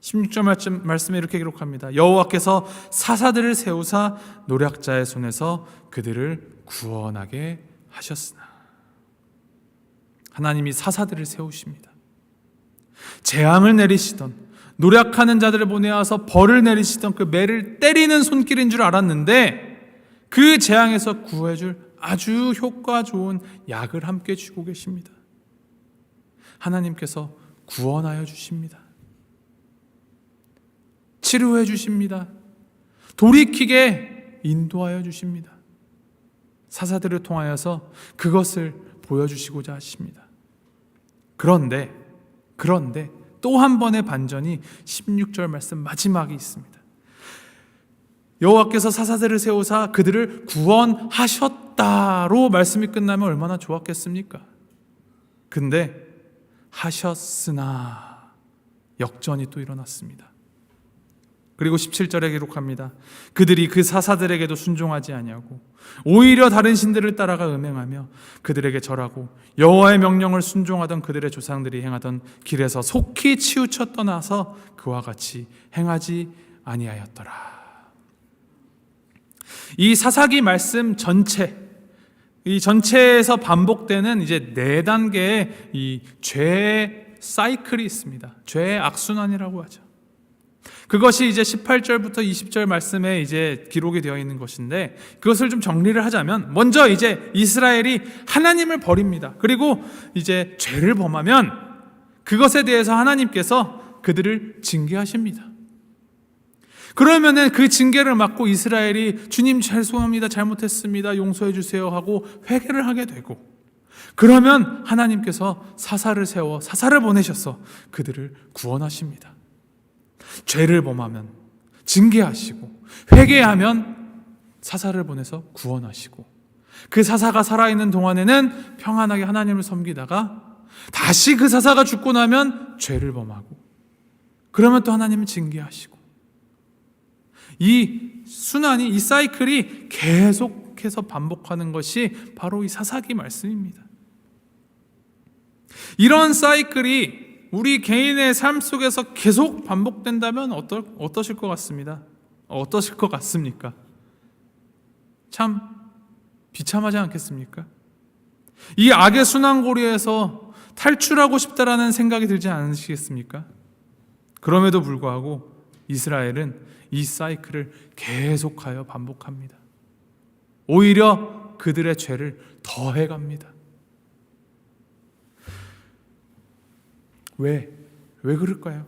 16절 말씀에 이렇게 기록합니다. 여호와께서 사사들을 세우사 노략자의 손에서 그들을 구원하게 하셨으나. 하나님이 사사들을 세우십니다. 재앙을 내리시던, 노략하는 자들을 보내어서 벌을 내리시던 그 매를 때리는 손길인 줄 알았는데 그 재앙에서 구해줄 아주 효과 좋은 약을 함께 주고 계십니다. 하나님께서 구원하여 주십니다. 치료해 주십니다. 돌이키게 인도하여 주십니다. 사사들을 통하여서 그것을 보여주시고자 하십니다. 그런데 또 한 번의 반전이 16절 말씀 마지막에 있습니다. 여호와께서 사사들을 세우사 그들을 구원하셨다로 말씀이 끝나면 얼마나 좋았겠습니까? 근데 하셨으나 역전이 또 일어났습니다. 그리고 17절에 기록합니다. 그들이 그 사사들에게도 순종하지 아니하고 오히려 다른 신들을 따라가 음행하며 그들에게 절하고 여호와의 명령을 순종하던 그들의 조상들이 행하던 길에서 속히 치우쳐 떠나서 그와 같이 행하지 아니하였더라. 이 사사기 말씀 이 전체에서 반복되는 이제 4단계의 이 죄의 사이클이 있습니다. 죄의 악순환이라고 하죠. 그것이 이제 18절부터 20절 말씀에 이제 기록이 되어 있는 것인데, 그것을 좀 정리를 하자면, 먼저 이제 이스라엘이 하나님을 버립니다. 그리고 이제 죄를 범하면 그것에 대해서 하나님께서 그들을 징계하십니다. 그러면은 그 징계를 받고 이스라엘이 주님 죄송합니다, 잘못했습니다, 용서해 주세요 하고 회개를 하게 되고, 그러면 하나님께서 사사를 세워 사사를 보내셔서 그들을 구원하십니다. 죄를 범하면 징계하시고 회개하면 사사를 보내서 구원하시고, 그 사사가 살아있는 동안에는 평안하게 하나님을 섬기다가 다시 그 사사가 죽고 나면 죄를 범하고, 그러면 또 하나님을 징계하시고, 이 순환이, 이 사이클이 계속해서 반복하는 것이 바로 이 사사기 말씀입니다. 이런 사이클이 우리 개인의 삶 속에서 계속 반복된다면 어떠실 것 같습니다? 어떠실 것 같습니까? 참 비참하지 않겠습니까? 이 악의 순환고리에서 탈출하고 싶다라는 생각이 들지 않으시겠습니까? 그럼에도 불구하고 이스라엘은 이 사이클을 계속하여 반복합니다. 오히려 그들의 죄를 더해갑니다. 왜 그럴까요?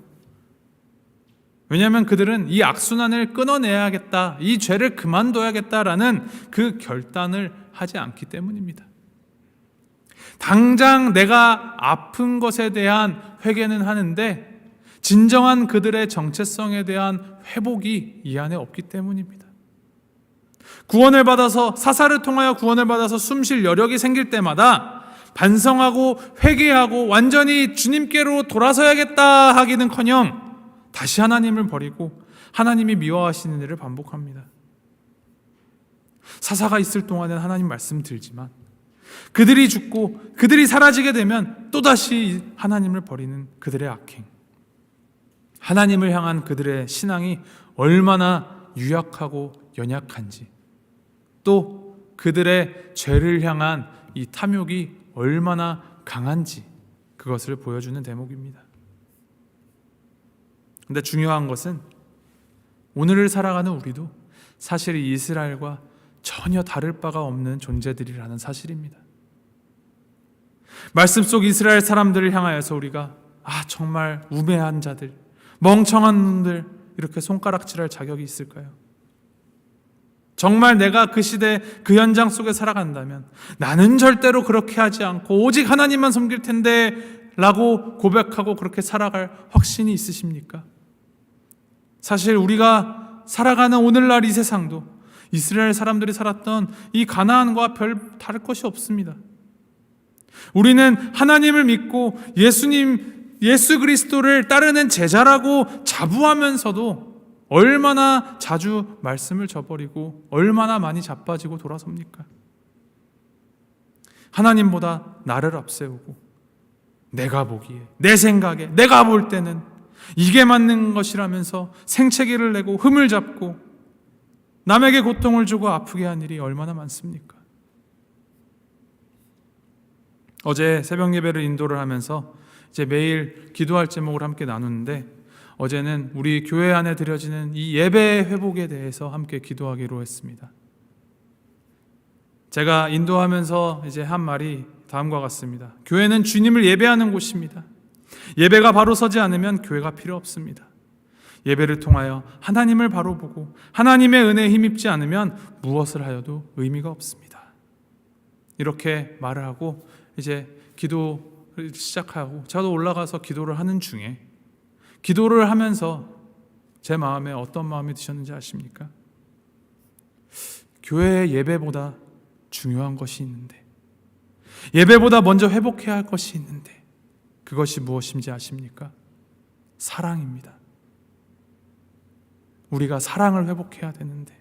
왜냐하면 그들은 이 악순환을 끊어내야겠다, 이 죄를 그만둬야겠다라는 그 결단을 하지 않기 때문입니다. 당장 내가 아픈 것에 대한 회개는 하는데 진정한 그들의 정체성에 대한 회복이 이 안에 없기 때문입니다. 구원을 받아서, 사사를 통하여 구원을 받아서 숨쉴 여력이 생길 때마다 반성하고 회개하고 완전히 주님께로 돌아서야겠다 하기는커녕 다시 하나님을 버리고 하나님이 미워하시는 일을 반복합니다. 사사가 있을 동안에는 하나님 말씀 들지만 그들이 죽고 그들이 사라지게 되면 또다시 하나님을 버리는 그들의 악행, 하나님을 향한 그들의 신앙이 얼마나 유약하고 연약한지, 또 그들의 죄를 향한 이 탐욕이 얼마나 강한지, 그것을 보여주는 대목입니다. 근데 중요한 것은 오늘을 살아가는 우리도 사실 이스라엘과 전혀 다를 바가 없는 존재들이라는 사실입니다. 말씀 속 이스라엘 사람들을 향하여서 우리가 정말 우매한 자들, 멍청한 놈들 이렇게 손가락질할 자격이 있을까요? 정말 내가 그 시대 그 현장 속에 살아간다면 나는 절대로 그렇게 하지 않고 오직 하나님만 섬길 텐데 라고 고백하고 그렇게 살아갈 확신이 있으십니까? 사실 우리가 살아가는 오늘날 이 세상도 이스라엘 사람들이 살았던 이 가나안과 별 다를 것이 없습니다. 우리는 하나님을 믿고 예수 그리스도를 따르는 제자라고 자부하면서도 얼마나 자주 말씀을 저버리고 얼마나 많이 자빠지고 돌아섭니까? 하나님보다 나를 앞세우고 내가 보기에, 내 생각에, 내가 볼 때는 이게 맞는 것이라면서 생채기를 내고 흠을 잡고 남에게 고통을 주고 아프게 한 일이 얼마나 많습니까? 어제 새벽 예배를 인도를 하면서 이제 매일 기도할 제목을 함께 나누는데 어제는 우리 교회 안에 드려지는 이 예배 회복에 대해서 함께 기도하기로 했습니다. 제가 인도하면서 이제 한 말이 다음과 같습니다. 교회는 주님을 예배하는 곳입니다. 예배가 바로 서지 않으면 교회가 필요 없습니다. 예배를 통하여 하나님을 바로 보고 하나님의 은혜에 힘입지 않으면 무엇을 하여도 의미가 없습니다. 이렇게 말을 하고 이제 기도를 시작하고 저도 올라가서 기도를 하는 중에 기도를 하면서 제 마음에 어떤 마음이 드셨는지 아십니까? 교회의 예배보다 중요한 것이 있는데, 예배보다 먼저 회복해야 할 것이 있는데 그것이 무엇인지 아십니까? 사랑입니다. 우리가 사랑을 회복해야 되는데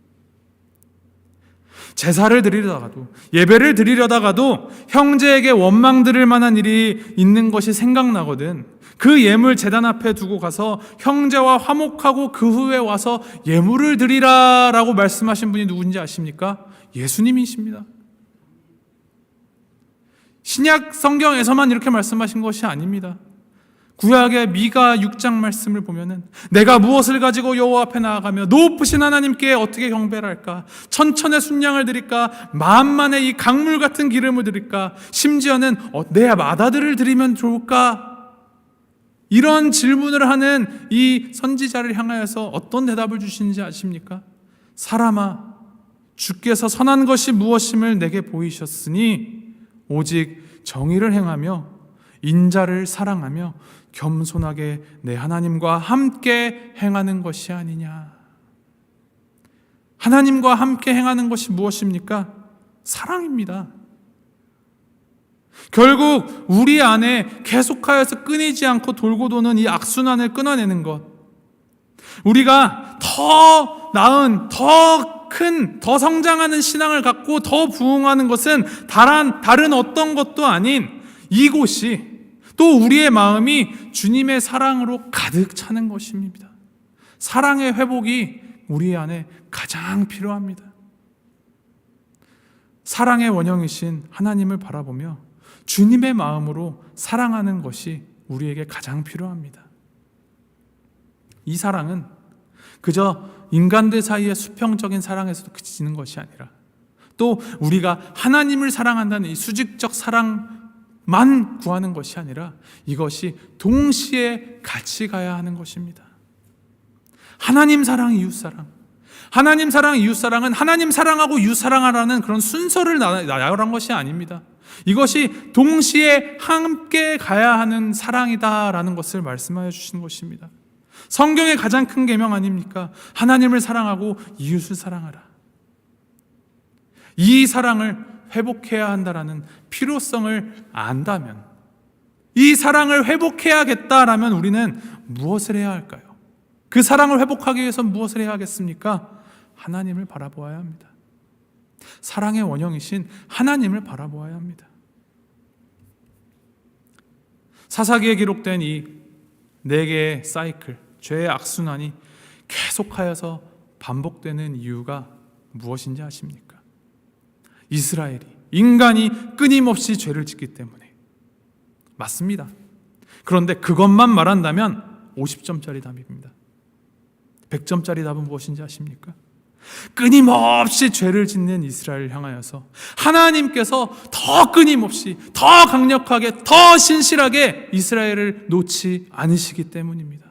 제사를 드리려다가도 예배를 드리려다가도 형제에게 원망 들을 만한 일이 있는 것이 생각나거든 그 예물 제단 앞에 두고 가서 형제와 화목하고 그 후에 와서 예물을 드리라라고 말씀하신 분이 누군지 아십니까? 예수님이십니다. 신약 성경에서만 이렇게 말씀하신 것이 아닙니다. 구약의 미가 6장 말씀을 보면은 내가 무엇을 가지고 여호와 앞에 나아가며 높으신 하나님께 어떻게 경배를 할까? 천천의 순양을 드릴까? 만만의 이 강물 같은 기름을 드릴까? 심지어는 내 맏아들을 드리면 좋을까? 이런 질문을 하는 이 선지자를 향하여서 어떤 대답을 주시는지 아십니까? 사람아, 주께서 선한 것이 무엇임을 내게 보이셨으니 오직 정의를 행하며 인자를 사랑하며 겸손하게 내 하나님과 함께 행하는 것이 아니냐. 하나님과 함께 행하는 것이 무엇입니까? 사랑입니다. 결국 우리 안에 계속하여서 끊이지 않고 돌고 도는 이 악순환을 끊어내는 것, 우리가 더 나은, 더 큰, 더 성장하는 신앙을 갖고 더 부흥하는 것은 다른 어떤 것도 아닌 이곳이 또 우리의 마음이 주님의 사랑으로 가득 차는 것입니다. 사랑의 회복이 우리 안에 가장 필요합니다. 사랑의 원형이신 하나님을 바라보며 주님의 마음으로 사랑하는 것이 우리에게 가장 필요합니다. 이 사랑은 그저 인간들 사이의 수평적인 사랑에서도 그치는 것이 아니라 또 우리가 하나님을 사랑한다는 이 수직적 사랑만 구하는 것이 아니라 이것이 동시에 같이 가야 하는 것입니다. 하나님 사랑, 이웃 사랑. 하나님 사랑, 이웃 사랑은 하나님 사랑하고 이웃 사랑하라는 그런 순서를 나열한 것이 아닙니다. 이것이 동시에 함께 가야 하는 사랑이다라는 것을 말씀하여 주시는 것입니다. 성경의 가장 큰 계명 아닙니까? 하나님을 사랑하고 이웃을 사랑하라. 이 사랑을 회복해야 한다라는 필요성을 안다면, 이 사랑을 회복해야겠다라면 우리는 무엇을 해야 할까요? 그 사랑을 회복하기 위해서 무엇을 해야 하겠습니까? 하나님을 바라보아야 합니다. 사랑의 원형이신 하나님을 바라보아야 합니다. 사사기에 기록된 이 4개의 사이클, 죄의 악순환이 계속하여서 반복되는 이유가 무엇인지 아십니까? 이스라엘이, 인간이 끊임없이 죄를 짓기 때문에. 맞습니다. 그런데 그것만 말한다면 50점짜리 답입니다. 100점짜리 답은 무엇인지 아십니까? 끊임없이 죄를 짓는 이스라엘을 향하여서 하나님께서 더 끊임없이, 더 강력하게, 더 신실하게 이스라엘을 놓지 않으시기 때문입니다.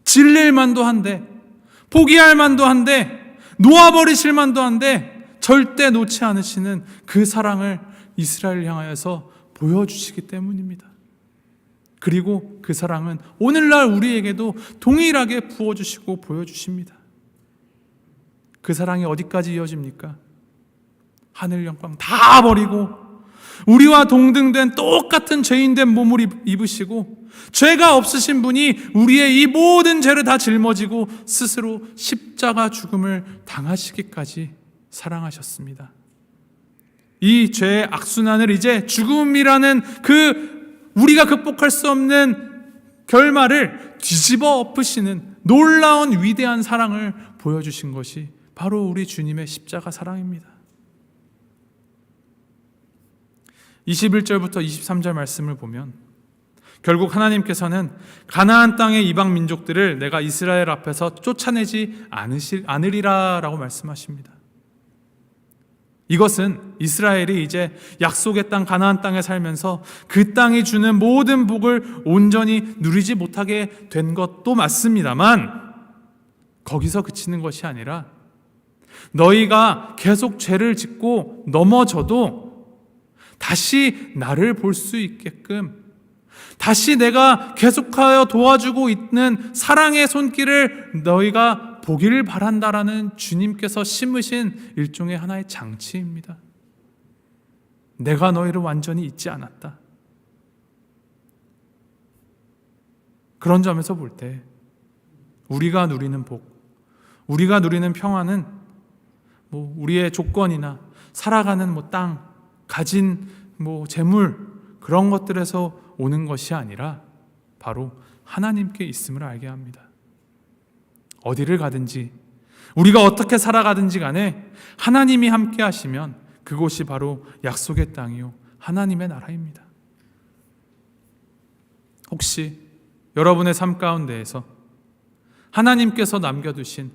질릴 만도 한데, 포기할 만도 한데, 놓아버리실 만도 한데 절대 놓지 않으시는 그 사랑을 이스라엘을 향하여서 보여주시기 때문입니다. 그리고 그 사랑은 오늘날 우리에게도 동일하게 부어주시고 보여주십니다. 그 사랑이 어디까지 이어집니까? 하늘 영광 다 버리고 우리와 동등된 똑같은 죄인된 몸을 입으시고 죄가 없으신 분이 우리의 이 모든 죄를 다 짊어지고 스스로 십자가 죽음을 당하시기까지 사랑하셨습니다. 이 죄의 악순환을 이제 죽음이라는 그 우리가 극복할 수 없는 결말을 뒤집어 엎으시는 놀라운 위대한 사랑을 보여주신 것이 바로 우리 주님의 십자가 사랑입니다. 21절부터 23절 말씀을 보면 결국 하나님께서는 가나안 땅의 이방 민족들을 내가 이스라엘 앞에서 쫓아내지 않으리라 라고 말씀하십니다. 이것은 이스라엘이 이제 약속의 땅 가나안 땅에 살면서 그 땅이 주는 모든 복을 온전히 누리지 못하게 된 것도 맞습니다만 거기서 그치는 것이 아니라 너희가 계속 죄를 짓고 넘어져도 다시 나를 볼 수 있게끔 다시 내가 계속하여 도와주고 있는 사랑의 손길을 너희가 보기를 바란다라는 주님께서 심으신 일종의 하나의 장치입니다. 내가 너희를 완전히 잊지 않았다. 그런 점에서 볼 때 우리가 누리는 복, 우리가 누리는 평안은 우리의 조건이나 살아가는 땅, 가진 재물 그런 것들에서 오는 것이 아니라 바로 하나님께 있음을 알게 합니다. 어디를 가든지 우리가 어떻게 살아가든지 간에 하나님이 함께 하시면 그곳이 바로 약속의 땅이요 하나님의 나라입니다. 혹시 여러분의 삶 가운데에서 하나님께서 남겨두신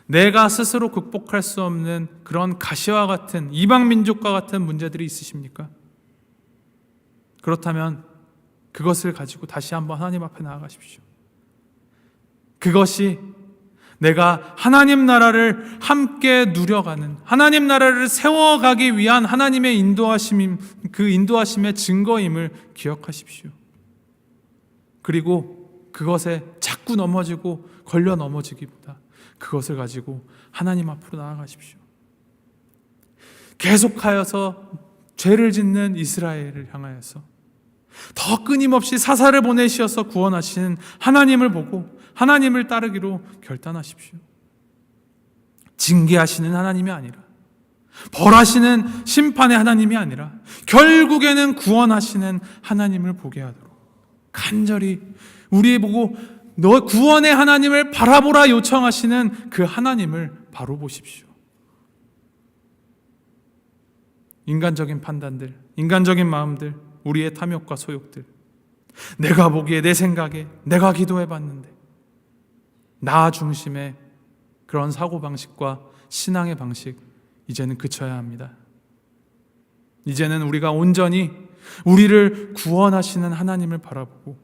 내가 스스로 극복할 수 없는 그런 가시와 같은 이방 민족과 같은 문제들이 있으십니까? 그렇다면 그것을 가지고 다시 한번 하나님 앞에 나아가십시오. 그것이 내가 하나님 나라를 함께 누려가는, 하나님 나라를 세워가기 위한 하나님의 그 인도하심의 증거임을 기억하십시오. 그리고 그것에 자꾸 넘어지고 걸려 넘어지기보다 그것을 가지고 하나님 앞으로 나아가십시오. 계속하여서 죄를 짓는 이스라엘을 향하여서 더 끊임없이 사사를 보내시어서 구원하시는 하나님을 보고 하나님을 따르기로 결단하십시오. 징계하시는 하나님이 아니라, 벌하시는 심판의 하나님이 아니라 결국에는 구원하시는 하나님을 보게 하도록 간절히 우리 보고 너 구원의 하나님을 바라보라 요청하시는 그 하나님을 바로 보십시오. 인간적인 판단들, 인간적인 마음들, 우리의 탐욕과 소욕들, 내가 보기에, 내 생각에, 내가 기도해봤는데 나 중심의 그런 사고방식과 신앙의 방식 이제는 그쳐야 합니다. 이제는 우리가 온전히 우리를 구원하시는 하나님을 바라보고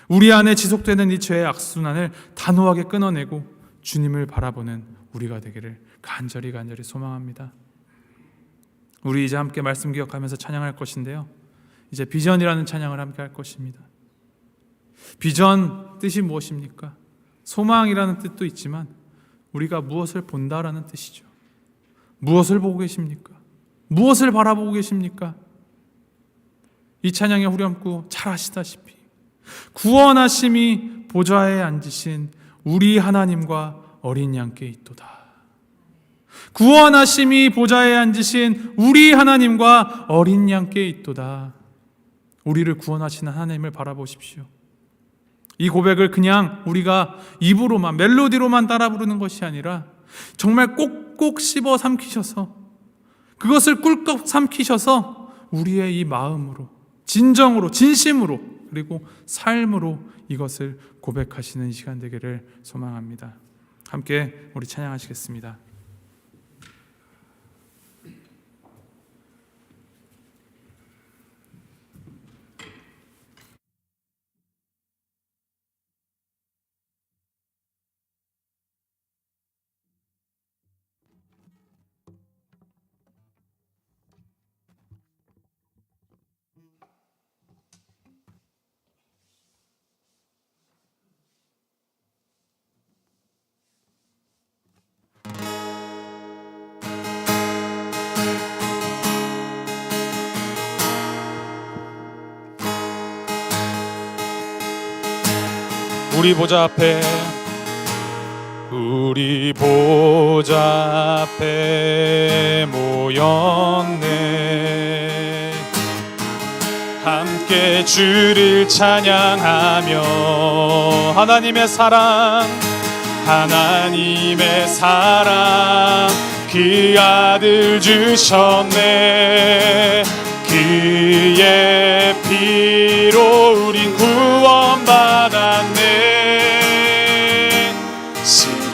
우리 안에 지속되는 이 죄의 악순환을 단호하게 끊어내고 주님을 바라보는 우리가 되기를 간절히 소망합니다. 우리 이제 함께 말씀 기억하면서 찬양할 것인데요, 이제 비전이라는 찬양을 함께 할 것입니다. 비전 뜻이 무엇입니까? 소망이라는 뜻도 있지만 우리가 무엇을 본다라는 뜻이죠. 무엇을 보고 계십니까? 무엇을 바라보고 계십니까? 이 찬양의 후렴구 잘 아시다시피 구원하심이 보좌에 앉으신 우리 하나님과 어린 양께 있도다. 구원하심이 보좌에 앉으신 우리 하나님과 어린 양께 있도다. 우리를 구원하시는 하나님을 바라보십시오. 이 고백을 그냥 우리가 입으로만, 멜로디로만 따라 부르는 것이 아니라 정말 꼭꼭 씹어 삼키셔서, 그것을 꿀꺽 삼키셔서 우리의 이 마음으로 진정으로, 진심으로, 그리고 삶으로 이것을 고백하시는 이 시간 되기를 소망합니다. 함께 우리 찬양하시겠습니다. 우리 보좌 앞에, 우리 보좌 앞에 모였네. 함께 주를 찬양하며 하나님의 사랑, 하나님의 사랑, 그 아들 주셨네. 그의 피로 우린 구원받았네.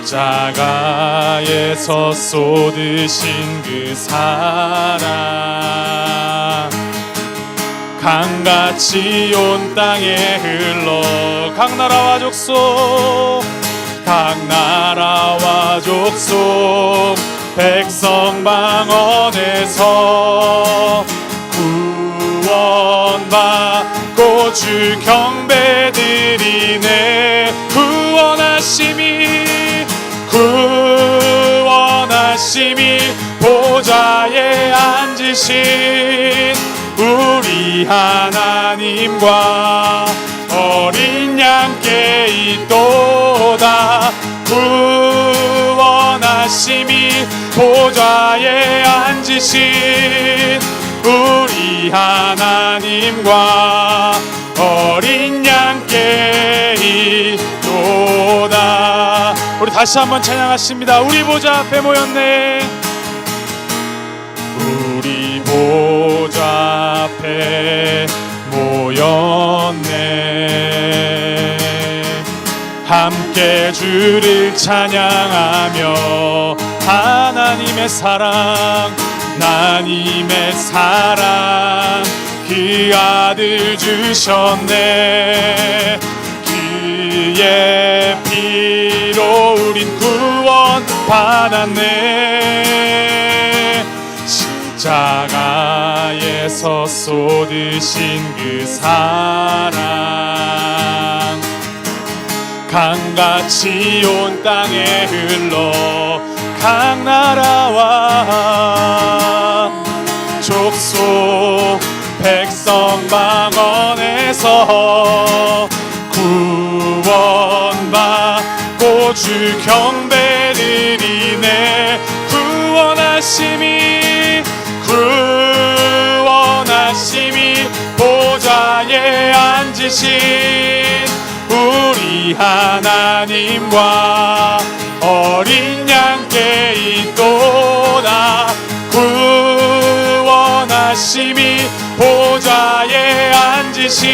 십자가에서 쏟으신 그 사랑, 강같이 온 땅에 흘러 각 나라와 족속, 각 나라와 족속 백성 방언에서 구원받고 주 경배드리네. 구원하심이 보좌에 앉으신 우리 하나님과 어린 양께 있도다. 구원하심이 보좌에 앉으신 우리 하나님과 어린 양께 있도다. 우리 다시 한번 찬양하십니다. 우리 보좌 앞에 모였네. 우리 보좌 앞에 모였네. 함께 주를 찬양하며 하나님의 사랑, 하나님의 사랑, 그 아들 주셨네. 그의 피로 우린 구원 받았네. 십자가에서 쏟으신 그 사랑, 강같이 온 땅에 흘러 각 나라와 족속 백성 방언에서 구원받고 주 경배드리네. 구원하심이 보좌에 앉으신 우리 하나님과 어린 양께 있도다. 구원하심이 보좌에 앉으신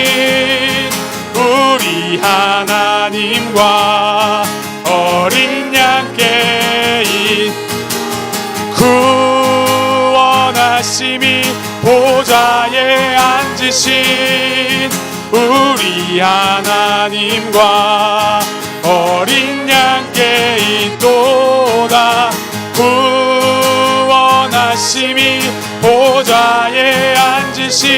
우리 하나님과 어린 양께 구원하심이 보좌에 앉으신 우리 하나님과 어린 양께 있도다. 구원하심이 보좌에 앉으신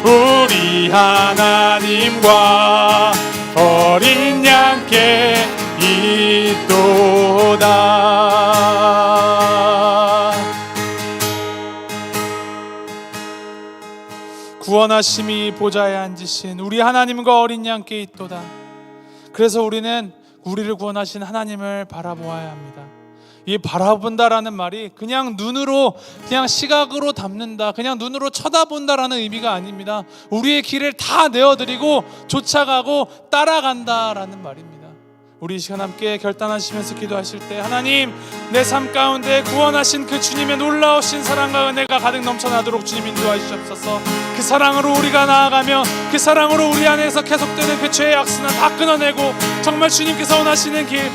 우리 하나님과 어린 양께 있도다. 구원하심이 보좌에 앉으신 우리 하나님과 어린 양께 있도다. 그래서 우리는 우리를 구원하신 하나님을 바라보아야 합니다. 이 바라본다라는 말이 그냥 눈으로, 그냥 시각으로 담는다, 그냥 눈으로 쳐다본다라는 의미가 아닙니다. 우리의 길을 다 내어드리고 쫓아가고 따라간다라는 말입니다. 우리 이 시간 함께 결단하시면서 기도하실 때 하나님, 내 삶 가운데 구원하신 그 주님의 놀라우신 사랑과 은혜가 가득 넘쳐나도록 주님 인도하여 주옵소서. 그 사랑으로 우리가 나아가며 그 사랑으로 우리 안에서 계속되는 그 죄의 악순환 다 끊어내고 정말 주님께서 원하시는 길,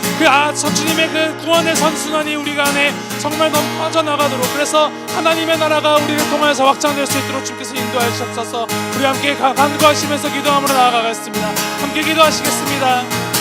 주님의 그 구원의 선순환이 우리가 안에 정말 넘쳐 나가도록, 그래서 하나님의 나라가 우리를 통하여서 확장될 수 있도록 주님께서 인도하여 주옵소서. 우리 함께 간구하시면서 기도함으로 나아가겠습니다. 함께 기도하시겠습니다.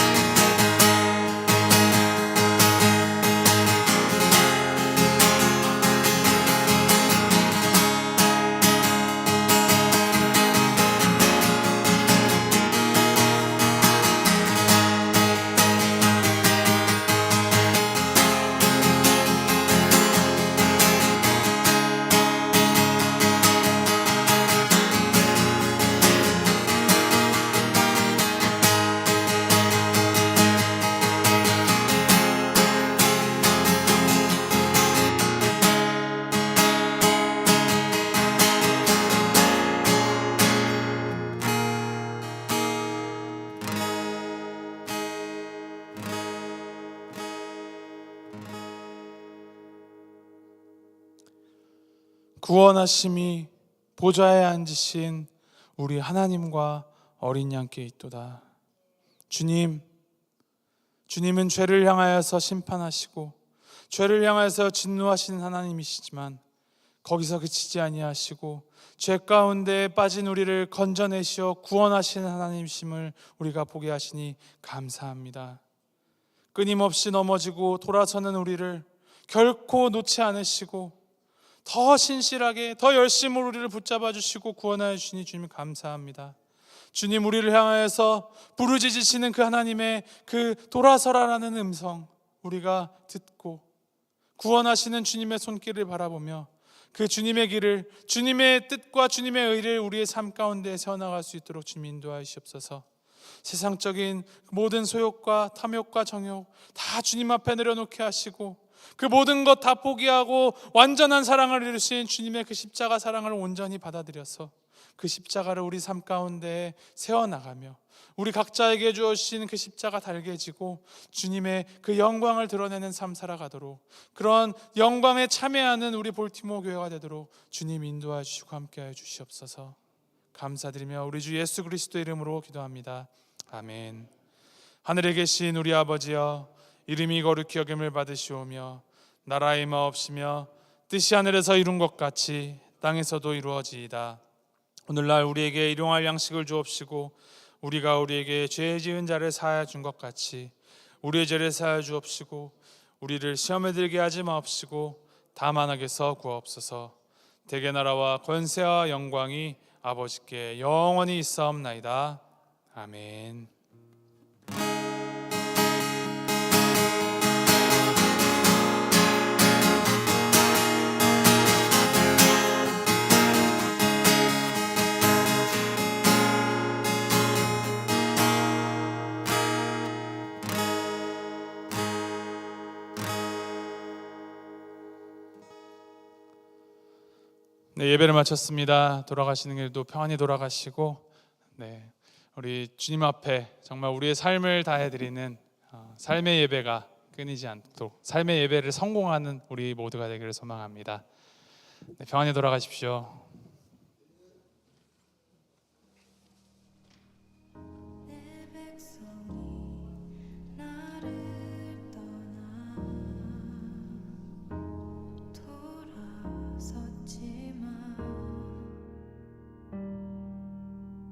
구원하심이 보좌에 앉으신 우리 하나님과 어린 양께 있도다. 주님은 죄를 향하여서 심판하시고 죄를 향하여서 진노하시는 하나님이시지만 거기서 그치지 아니하시고 죄 가운데 빠진 우리를 건져내시어 구원하시는 하나님이심을 우리가 보게 하시니 감사합니다. 끊임없이 넘어지고 돌아서는 우리를 결코 놓지 않으시고 더 신실하게 더 열심으로 우리를 붙잡아 주시고 구원하여 주시니 주님 감사합니다. 주님, 우리를 향하여서 부르짖으시는 그 하나님의 그 돌아서라라는 음성 우리가 듣고 구원하시는 주님의 손길을 바라보며 그 주님의 길을, 주님의 뜻과 주님의 의를 우리의 삶 가운데 세워나갈 수 있도록 주님 인도하여 주옵소서. 세상적인 모든 소욕과 탐욕과 정욕 다 주님 앞에 내려놓게 하시고 그 모든 것 다 포기하고 완전한 사랑을 이루신 주님의 그 십자가 사랑을 온전히 받아들여서 그 십자가를 우리 삶 가운데 세워나가며 우리 각자에게 주어진 그 십자가 달개지고 주님의 그 영광을 드러내는 삶 살아가도록, 그런 영광에 참여하는 우리 볼티모어 교회가 되도록 주님 인도하여 주시고 함께하여 주시옵소서. 감사드리며 우리 주 예수 그리스도 이름으로 기도합니다. 아멘. 하늘에 계신 우리 아버지여, 이름이 거룩히 여김을 받으시오며 나라의 임하옵시며 뜻이 하늘에서 이룬 것 같이 땅에서도 이루어지이다. 오늘날 우리에게 일용할 양식을 주옵시고 우리가 우리에게 죄 지은 자를 사하여 준 것 같이 우리의 죄를 사하여 주옵시고 우리를 시험에 들게 하지 마옵시고 다만 악에서 구하옵소서. 대개 나라와 권세와 영광이 아버지께 영원히 있사옵나이다. 아멘. 네, 예배를 마쳤습니다. 돌아가시는 길도 평안히 돌아가시고, 우리 주님 앞에 정말 우리의 삶을 다해드리는 삶의 예배가 끊이지 않도록 삶의 예배를 성공하는 우리 모두가 되기를 소망합니다. 평안히 돌아가십시오.